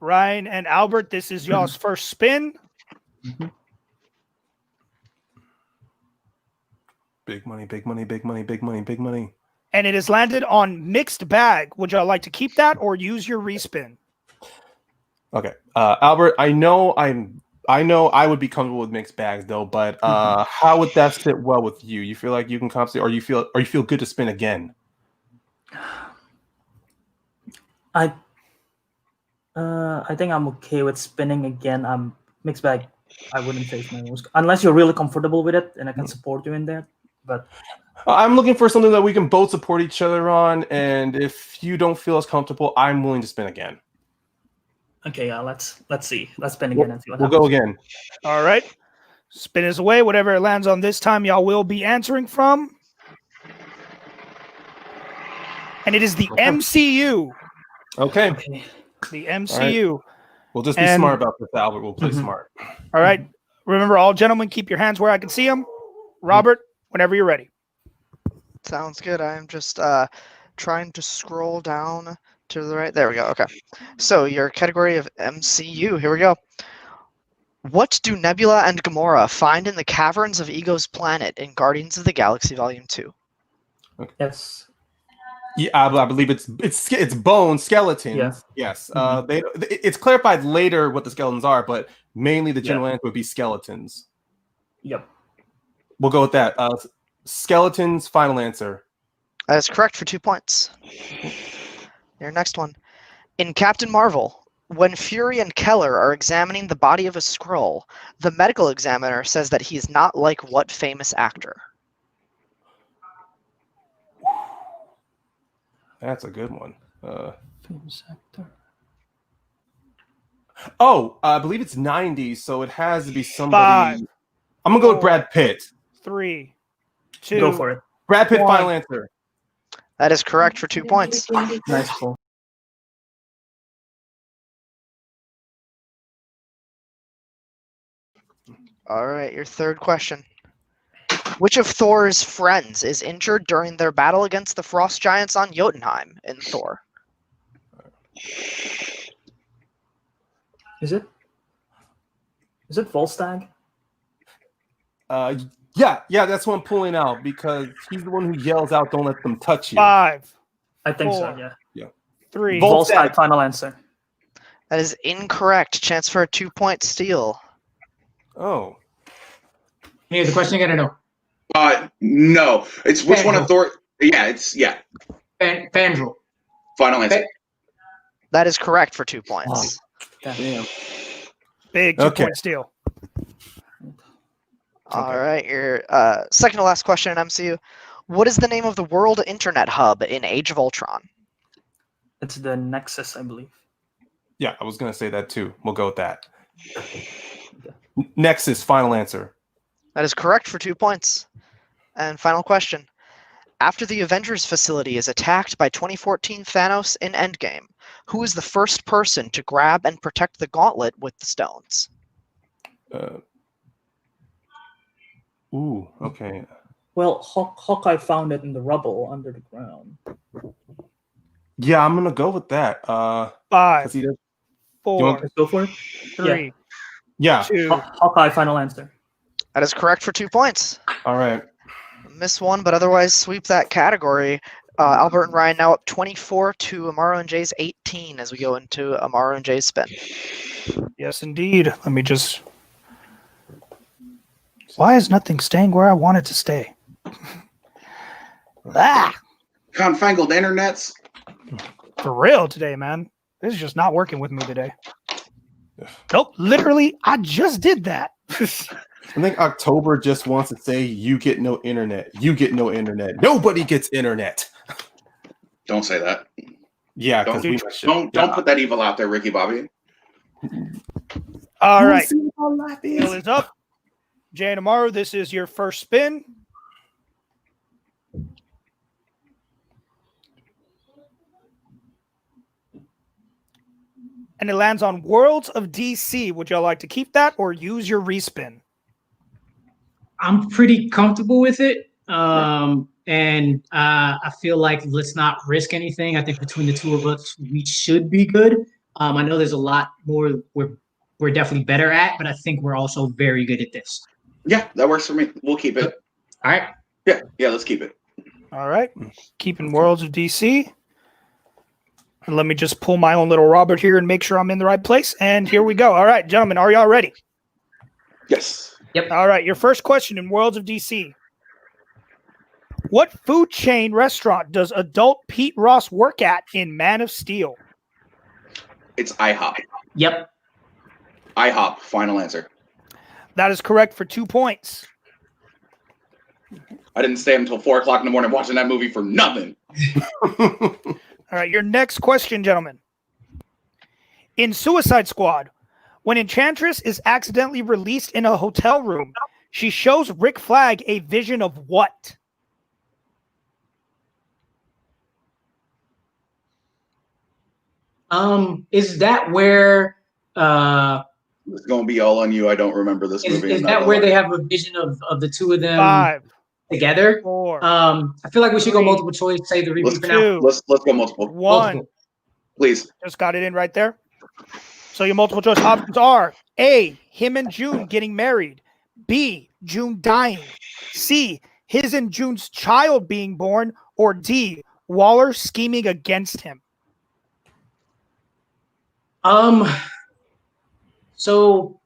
Ryan and Albert, this is y'all's first spin. Big money, big money, big money, big money, big money. And it has landed on mixed bag. Would y'all like to keep that or use your respin? Okay, Albert. I know I would be comfortable with mixed bags though, but how would that sit well with you? You feel like you can compensate, or you feel good to spin again? I think I'm okay with spinning again. Mixed bag. I wouldn't face my most unless you're really comfortable with it, and I can support you in that. But I'm looking for something that we can both support each other on, and if you don't feel as comfortable, I'm willing to spin again. okay, yeah, let's see. Let's spin again and see what We'll happens. go again. All right. Spin is away. Whatever it lands on this time, y'all will be answering from. And it is the MCU. Okay. The MCU. We'll just be smart about this, Albert. We'll play smart. All right. Remember, all gentlemen, keep your hands where I can see them. Robert, whenever you're ready. Sounds good. I'm just trying to scroll down to the right. There we go. Okay. So your category of MCU. Here we go. What do Nebula and Gamora find in the caverns of Ego's planet in Guardians of the Galaxy Volume 2? Yes. Yeah, I believe it's bone skeletons. Yeah. Yes. It's clarified later what the skeletons are, but mainly the general answer would be skeletons. Yep. We'll go with that. Skeletons. Final answer. That is correct for 2 points. Your next one. In Captain Marvel, when Fury and Keller are examining the body of a Skrull, the medical examiner says that he's not like what famous actor? That's a good one. Famous actor. I believe it's 90s, so it has to be somebody. 5, I'm gonna go with 4, Brad Pitt. 3, 2. Go for it. Brad Pitt. 1. Final answer. That is correct for 2 points. Nice pull. All right, your third question. Which of Thor's friends is injured during their battle against the frost giants on Jotunheim in Thor? Is it Volstagg? Yeah, that's what I'm pulling out because he's the one who yells out, "Don't let them touch you." 5, I think 4, so, yeah. 3. Volstagg, final answer. That is incorrect. Chance for a 2-point steal. Oh. Hey, the question again or no? No. It's which one of Thor? Yeah, Fandral. Final answer. That is correct for 2 points. Damn. Big 2-point steal. All right, your second to last question in MCU. What is the name of the World Internet Hub in Age of Ultron? It's the Nexus, I believe. Yeah, I was gonna say that too. We'll go with that. Nexus. Final answer. That is correct for 2 points. And final question. After the Avengers facility is attacked by 2014 Thanos in Endgame, who is the first person to grab and protect the Gauntlet with the stones? Okay. Well, Hawkeye found it in the rubble under the ground. Yeah, I'm gonna go with that. 5, you 4, want Let's go for it. 3, Yeah. 2. Hawkeye, final answer. That is correct for 2 points. All right. Miss one, but otherwise sweep that category. Albert and Ryan now up 24 to Amaru and Jay's 18 as we go into Amaru and Jay's spin. Yes, indeed. Let me just. Why is nothing staying where I want it to stay? Confangled internets. For real today, man. This is just not working with me today. Nope. Literally, I just did that. I think October just wants to say, "You get no internet. You get no internet. Nobody gets internet." Don't say that. Yeah, don't put that evil out there, Ricky Bobby. All right. Bill is up. Jay and Amaru, this is your first spin. and it lands on Worlds of DC. Would y'all like to keep that or use your respin? I'm pretty comfortable with it. And I feel like let's not risk anything. I think between the two of us, we should be good. I know there's a lot more we're definitely better at, but I think we're also very good at this. Yeah, that works for me. We'll keep it. All right. Yeah, let's keep it. All right. Keeping Worlds of DC. And let me just pull my own little Robert here and make sure I'm in the right place. And here we go. All right, gentlemen, are y'all ready? Yes. Yep. All right, your first question in Worlds of DC. What food chain restaurant does adult Pete Ross work at in Man of Steel? It's IHOP. Yep. IHOP, final answer. That is correct for 2 points. I didn't stay up until 4 o'clock in the morning watching that movie for nothing. All right, your next question, gentlemen. In Suicide Squad, when Enchantress is accidentally released in a hotel room, she shows Rick Flag a vision of what? Is that where It's gonna be all on you. I don't remember this movie. is that where they have a vision of the two of them 5, together? 4, I feel like we should go 3, multiple choice, save the repeat for now. 2, Let's go multiple. 1. Multiple. Please. Just got it in right there. So your multiple choice options are A, him and June getting married. B, June dying. C, his and June's child being born. Or D, Waller scheming against him. So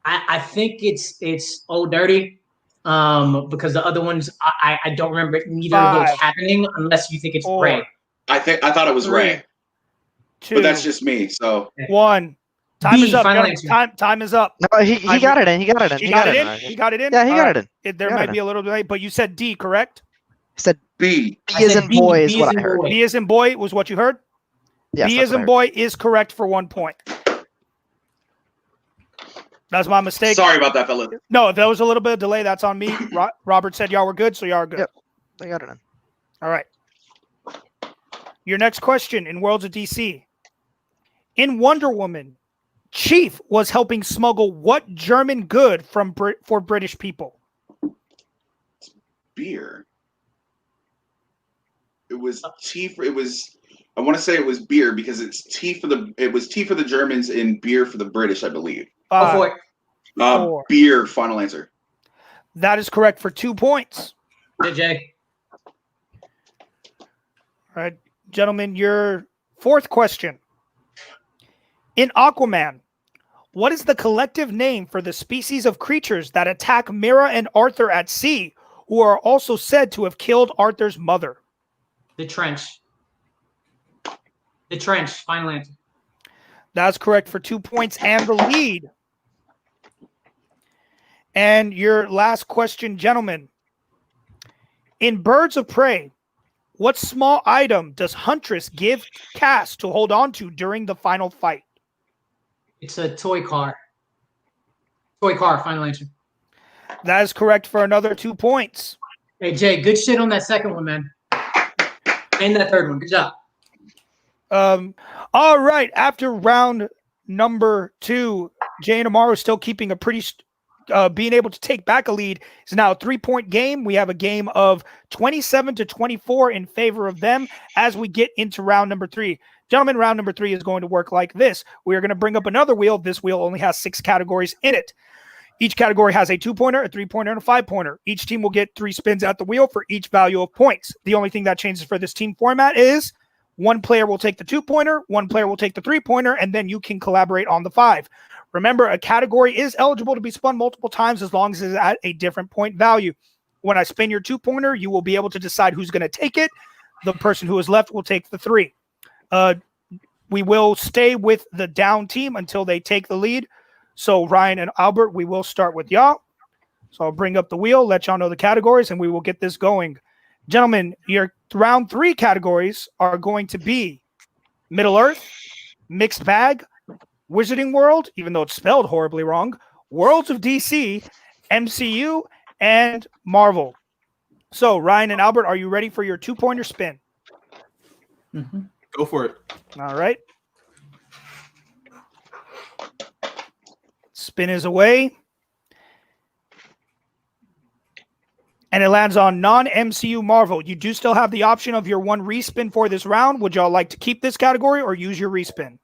I think it's Old Dirty. Because the other ones I don't remember neither of 5, those happening unless you think it's 4, Ray. I thought it was 3, Ray. 2, But that's just me. So 1. Time B, is up. final Gentlemen. answer. Time is up. No, he got it in. He got it in. He got it in. He got it in. Yeah, he All got right. it in. There Got might it be a little delay, but you said D, correct? He said B. B I as said in B, boy is B what as I in heard. boy. B as in boy was what you heard? Yes, B that's as what I in heard. boy is correct for 1 point. That's my mistake. Sorry about that, fella. No, if there was a little bit of delay, that's on me. Robert said y'all were good, so y'all are good. Yep. I got it in. All right. Your next question in Worlds of DC. In Wonder Woman, Chief was helping smuggle what German good for British people? Beer. It was tea for it was I want to say it was beer because it was tea for the Germans and beer for the British, I believe. Go for it. 4. Beer, final answer. That is correct for 2 points. Good, Jay. All right, gentlemen, your fourth question. In Aquaman, what is the collective name for the species of creatures that attack Mira and Arthur at sea, who are also said to have killed Arthur's mother? The Trench. The Trench, final answer. That's correct for 2 points and the lead. And your last question, gentlemen. In Birds of Prey, what small item does Huntress give Cass to hold on to during the final fight? It's a toy car. Toy car, final answer. That is correct for another 2 points. Hey, Jay, good shit on that second one, man. And that third one. Good job. All right. After round number 2, Jay and Amaru still keeping a pretty being able to take back a lead. It's now a 3-point game. We have a game of 27-24 in favor of them as we get into round number 3. Gentlemen, round number 3 is going to work like this. We are going to bring up another wheel. This wheel only has 6 categories in it. Each category has a 2-pointer, a 3-pointer, and a 5-pointer. Each team will get 3 spins at the wheel for each value of points. The only thing that changes for this team format is one player will take the 2-pointer, one player will take the 3-pointer, and then you can collaborate on the 5. Remember, a category is eligible to be spun multiple times as long as it's at a different point value. When I spin your 2-pointer, you will be able to decide who's going to take it. The person who is left will take the 3. We will stay with the down team until they take the lead. So Ryan and Albert, we will start with y'all. So I'll bring up the wheel, let y'all know the categories, and we will get this going. Gentlemen, your round 3 categories are going to be Middle Earth, Mixed Bag, Wizarding World, even though it's spelled horribly wrong, Worlds of DC, MCU, and Marvel. So Ryan and Albert, are you ready for your 2-pointer spin? Go for it. All right. Spin is away. And it lands on non-MCU Marvel. You do still have the option of your one respin for this round. Would y'all like to keep this category or use your respin?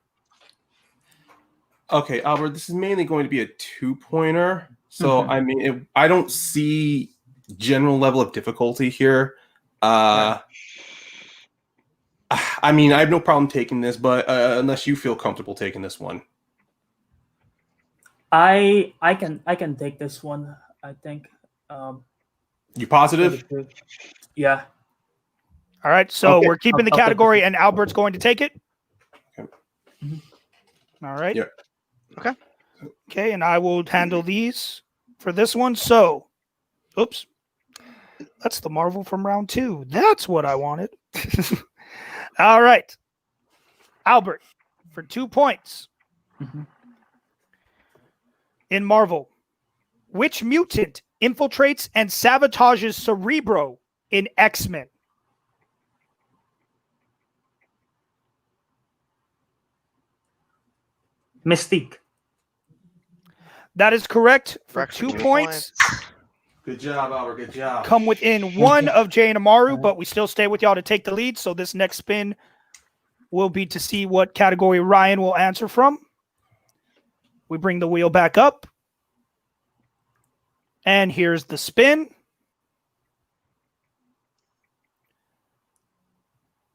Okay, Albert, this is mainly going to be a 2-pointer. So, I mean, I don't see general level of difficulty here. I mean, I have no problem taking this, but unless you feel comfortable taking this one. I can take this one, I think. You positive? Yeah. All right, so Okay. we're keeping the I'll take category this. and Albert's going to take it? Okay. All right. Yeah. Okay. Okay, and I will handle these for this one. So, oops. That's the Marvel from round 2. That's what I wanted. All right. Albert, for 2 points. In Marvel, which mutant infiltrates and sabotages Cerebro in X-Men? Mystique. That is correct for Correct for 2 2 points. Good job, Albert. Good job. Come within one of Jay and Amaru, but we still stay with y'all to take the lead. So this next spin will be to see what category Ryan will answer from. We bring the wheel back up. And here's the spin.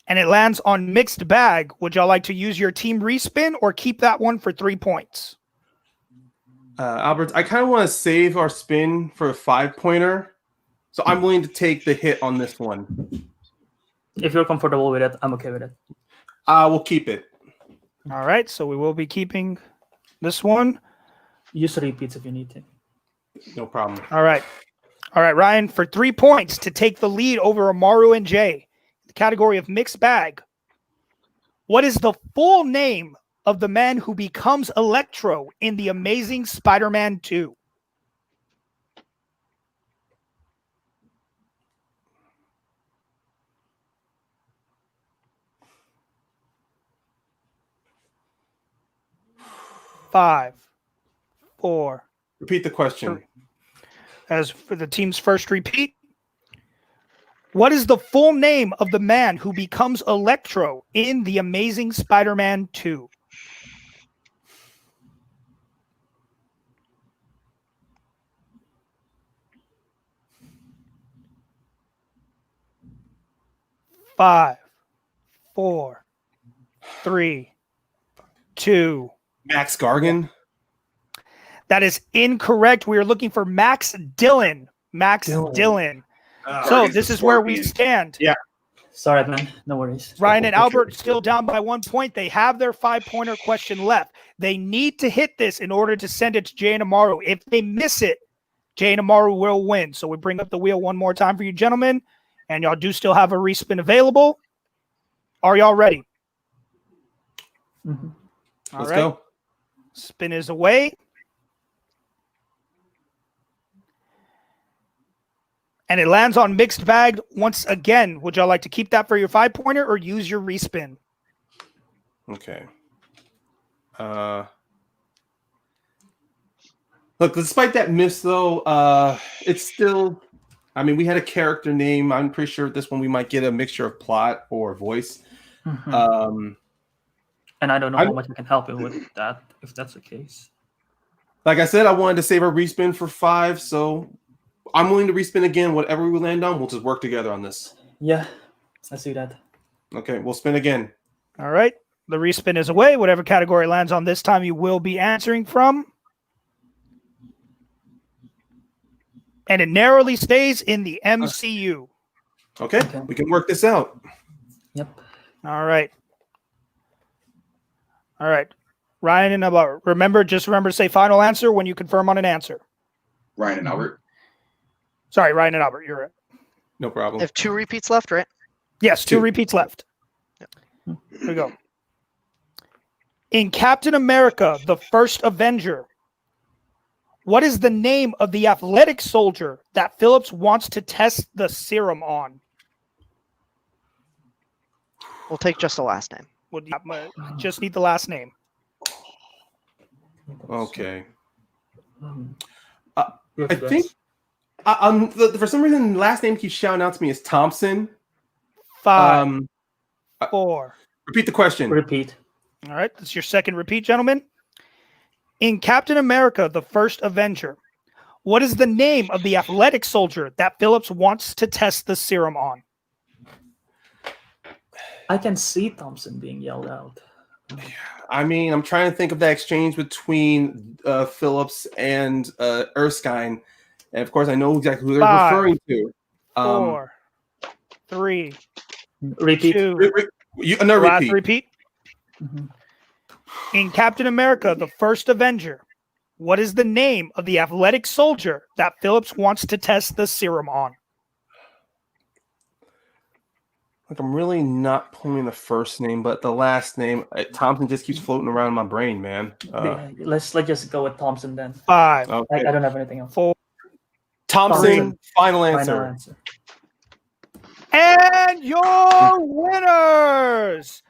And it lands on mixed bag. Would y'all like to use your team respin or keep that one for 3 points? Albert, I kind of want to save our spin for a 5-pointer. So I'm willing to take the hit on this one. If you're comfortable with it, I'm okay with it. We'll keep it. All right, so we will be keeping this one. Use repeats if you need to. No problem. All right. All right, Ryan, for 3 points to take the lead over Amaru and Jay, the category of mixed bag. What is the full name of the man who becomes Electro in The Amazing Spider-Man 2? Five, four. Repeat the question. As for the team's first repeat, what is the full name of the man who becomes Electro in The Amazing Spider-Man 2? Five, four, three, two. Max Gargan? That is incorrect. We are looking for Max Dillon. Max Dillon. So this is where we stand. Yeah. Sorry, man. No worries. Ryan and Albert still down by 1 point. They have their 5-pointer question left. They need to hit this in order to send it to Jay and Amaru. If they miss it, Jay and Amaru will win. So we bring up the wheel one more time for you gentlemen. And y'all do still have a respin available. Are y'all ready? Let's go. Spin is away. And it lands on mixed bag once again. Would y'all like to keep that for your 5-pointer or use your respin? Okay. Look, despite that miss, though, it's still... I mean, we had a character name. I'm pretty sure this one we might get a mixture of plot or voice. And I don't know how much I can help you with that, if that's the case. Like I said, I wanted to save our respin for 5, so I'm willing to respin again. Whatever we land on, we'll just work together on this. Yeah, I see that. Okay, we'll spin again. All right. The respin is away. Whatever category lands on this time, you will be answering from. And it narrowly stays in the MCU. Okay, we can work this out. Yep. All right. All right. Ryan and Albert, remember to say final answer when you confirm on an answer. Ryan and Albert. Sorry, Ryan and Albert, you're right. No problem. If 2 repeats left, right? Yes, 2 repeats left. Here we go. In Captain America, the First Avenger, what is the name of the athletic soldier that Phillips wants to test the serum on? We'll take just the last name. Just need the last name. Okay. I think for some reason the last name keeps shouting out to me is Thompson. 5, 4. Repeat the question. Repeat. All right, that's your second repeat, gentlemen. In Captain America, the First Avenger, what is the name of the athletic soldier that Phillips wants to test the serum on? I can see Thompson being yelled out. I mean, I'm trying to think of that exchange between Phillips and Erskine. And of course, I know exactly who they're 5, referring to. 4, 3, Repeat. 2. No, Last repeat. Mhm. In Captain America, the First Avenger, what is the name of the athletic soldier that Phillips wants to test the serum on? Like, I'm really not pulling the first name, but the last name, Thompson, just keeps floating around in my brain, man. Let's just go with Thompson then. 5, Okay. I don't have anything else. 4. Thompson, final answer. Final answer. And your winners,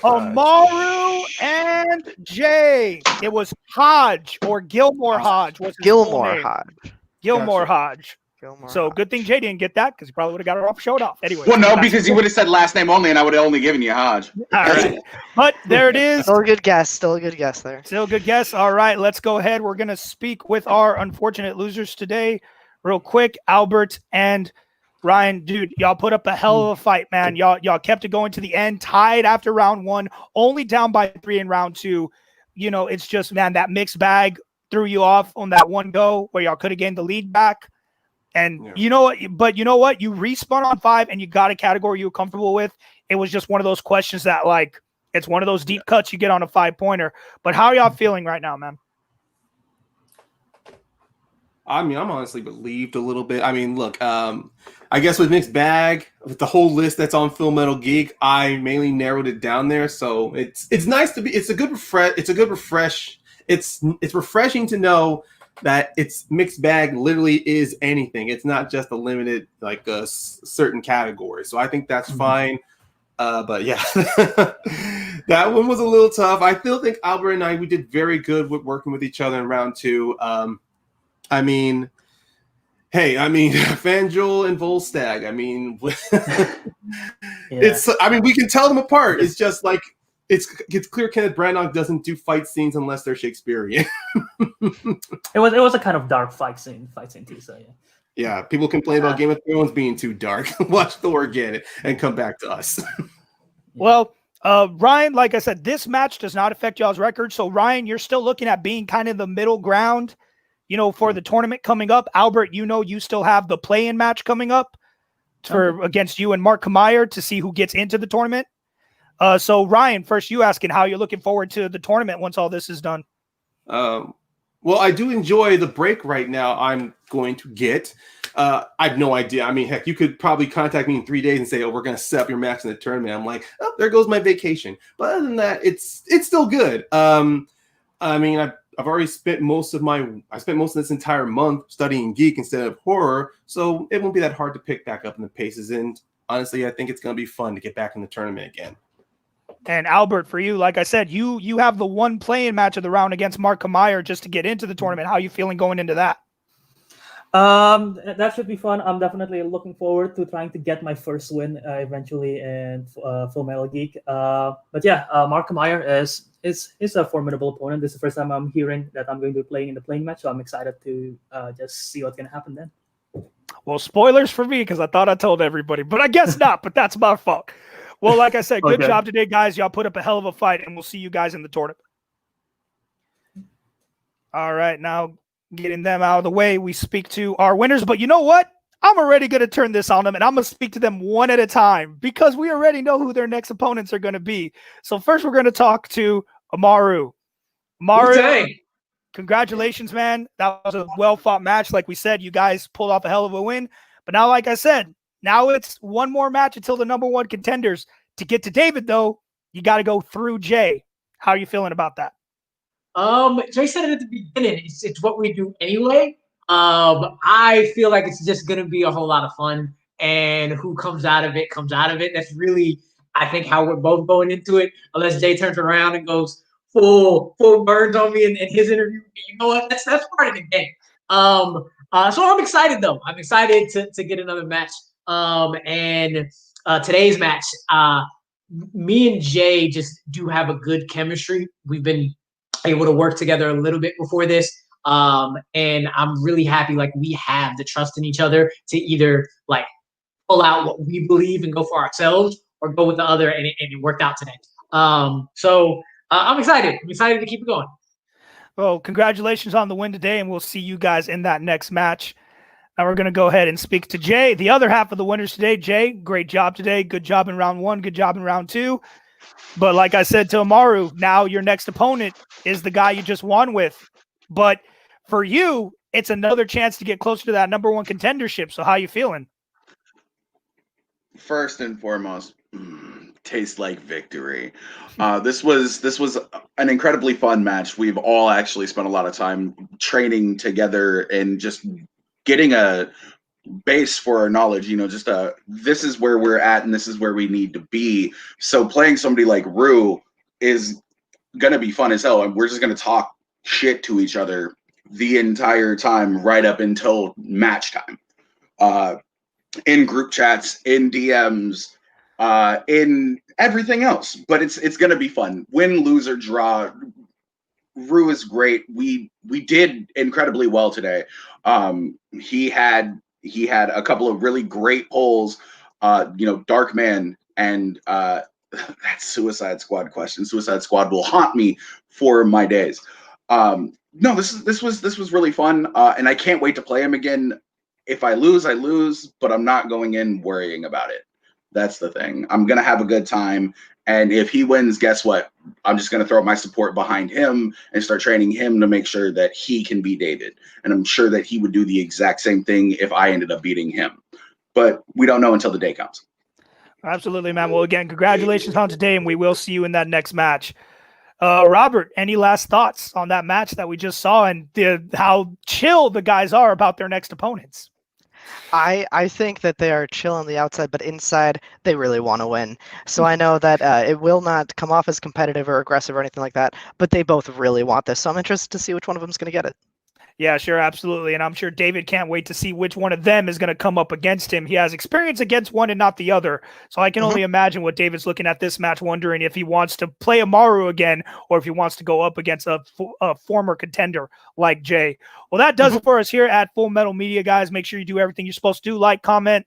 Amaru and Jay. It was Hodge or Gilmore Hodge. What's his full Gilmore name? Hodge. Gilmore Gotcha. Hodge. Gilmore So Hodge. good thing Jay didn't get that because he probably would have got it off showed off. Anyway. Well, no, because he would have said last name only, and I would have only given you Hodge. All right. But there it is. Still a good guess. Still a good guess there. Still a good guess. All right, let's go ahead. We're going to speak with our unfortunate losers today real quick. Albert and Ryan, dude, y'all put up a hell of a fight, man. Y'all kept it going to the end, tied after round 1, only down by 3 in round 2. You know, it's just, man, that mixed bag threw you off on that one go where y'all could have gained the lead back. And you know what? But you know what? You respun on 5 and you got a category you were comfortable with. It was just one of those questions that, like, it's one of those deep cuts you get on a 5-pointer. But how are y'all feeling right now, man? I mean, I'm honestly relieved a little bit. I mean, look, I guess with mixed bag, with the whole list that's on Full Metal Geek, I mainly narrowed it down there. So it's nice to be. It's a good refresh. It's refreshing to know that it's mixed bag literally is anything. It's not just a limited like a certain category. So I think that's fine. But yeah, that one was a little tough. I still think Albert and we did very good with working with each other in round 2. I mean, Fanjul and Volstagg. I mean, it's. I mean, we can tell them apart. It's just like it's clear Kenneth Branagh doesn't do fight scenes unless they're Shakespearean. It was a kind of dark fight scene too. So yeah. Yeah, people complain about Game of Thrones being too dark. Watch Thor get it and come back to us. Well, Ryan, like I said, this match does not affect y'all's record. So Ryan, you're still looking at being kind of the middle ground, you know, for the tournament coming up. Albert, you know, you still have the play-in match coming up against you and Mark Kamier to see who gets into the tournament. So Ryan, first you asking how you're looking forward to the tournament once all this is done. Well, I do enjoy the break right now I'm going to get. I have no idea. I mean, heck, you could probably contact me in 3 days and say, oh, we're going to set up your match in the tournament. I'm like, oh, there goes my vacation. But other than that, it's still good. I mean, I've already spent most of this entire month studying Geek instead of horror. So it won't be that hard to pick back up in the paces. And honestly, I think it's going to be fun to get back in the tournament again. And Albert, for you, like I said, you have the one play-in match of the round against Mark Kamier just to get into the tournament. How are you feeling going into that? That should be fun. I'm definitely looking forward to trying to get my first win eventually in Full Metal Geek. But yeah, Mark Kamier is a formidable opponent. This is the first time I'm hearing that I'm going to be playing in the playing match, so I'm excited to just see what's going to happen then. Well, spoilers for me because I thought I told everybody, but I guess not. But that's my fault. Well, like I said, good job today, guys. Y'all put up a hell of a fight, and we'll see you guys in the tournament. All right, now getting them out of the way, we speak to our winners. But you know what? I'm already going to turn this on them, and I'm going to speak to them one at a time because we already know who their next opponents are going to be. So first, we're going to talk to Amaru. Amaru, congratulations, man. That was a well-fought match. Like we said, you guys pulled off a hell of a win. But now, like I said, now it's one more match until the number one contenders. To get to David, though, you got to go through Jay. How are you feeling about that? Jay said it at the beginning. It's what we do anyway. I feel like it's just going to be a whole lot of fun. And who comes out of it, comes out of it. That's really, I think, how we're both going into it. Unless Jay turns around and goes full burns on me in his interview. You know what? That's part of the game. So I'm excited though. I'm excited to get another match. And today's match, me and Jay just do have a good chemistry. We've been able to work together a little bit before this. And I'm really happy like we have the trust in each other to either like pull out what we believe and go for ourselves or go with the other, and it worked out today. So I'm excited. I'm excited to keep it going. Well, congratulations on the win today, and we'll see you guys in that next match. Now we're going to go ahead and speak to Jay, the other half of the winners today. Jay, great job today. Good job in round 1. Good job in round 2. But like I said to Amaru, now your next opponent is the guy you just won with. But for you, it's another chance to get closer to that number 1 contendership. So how you feeling? First and foremost, tastes like victory. This was an incredibly fun match. We've all actually spent a lot of time training together and just getting a base for our knowledge. Just this is where we're at and this is where we need to be. So playing somebody like Rue is gonna be fun as hell, and we're just gonna talk shit to each other the entire time right up until match time. In group chats, in DMs, in everything else. But it's gonna be fun. Win, lose, or draw. Rue is great. We did incredibly well today. He had a couple of really great polls. Dark Man and that Suicide Squad question. Suicide Squad will haunt me for my days. No, this was really fun, and I can't wait to play him again. If I lose, I lose, but I'm not going in worrying about it. That's the thing. I'm going to have a good time. And if he wins, guess what? I'm just going to throw my support behind him and start training him to make sure that he can be David. And I'm sure that he would do the exact same thing if I ended up beating him. But we don't know until the day comes. Absolutely, man. Well, again, congratulations on today, and we will see you in that next match. Robert, any last thoughts on that match that we just saw and how chill the guys are about their next opponents? I think that they are chill on the outside, but inside they really want to win. So I know that it will not come off as competitive or aggressive or anything like that, but they both really want this. So I'm interested to see which one of them is going to get it. Yeah, sure, absolutely. And I'm sure David can't wait to see which one of them is going to come up against him. He has experience against one and not the other. So I can only imagine what David's looking at this match, wondering if he wants to play Amaru again or if he wants to go up against a former contender like Jay. Well, that does it for us here at Full Metal Media, guys. Make sure you do everything you're supposed to do. Like, comment,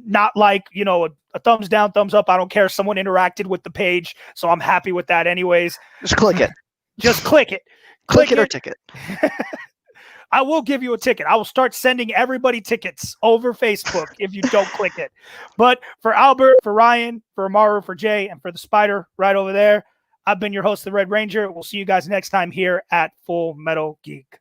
not like, a thumbs down, thumbs up. I don't care. Someone interacted with the page, so I'm happy with that anyways. Just click it. Just click it. Click it or ticket. I will give you a ticket. I will start sending everybody tickets over Facebook if you don't click it. But for Albert, for Ryan, for Amaru, for Jay, and for the Spider right over there, I've been your host, the Red Ranger. We'll see you guys next time here at Full Metal Geek.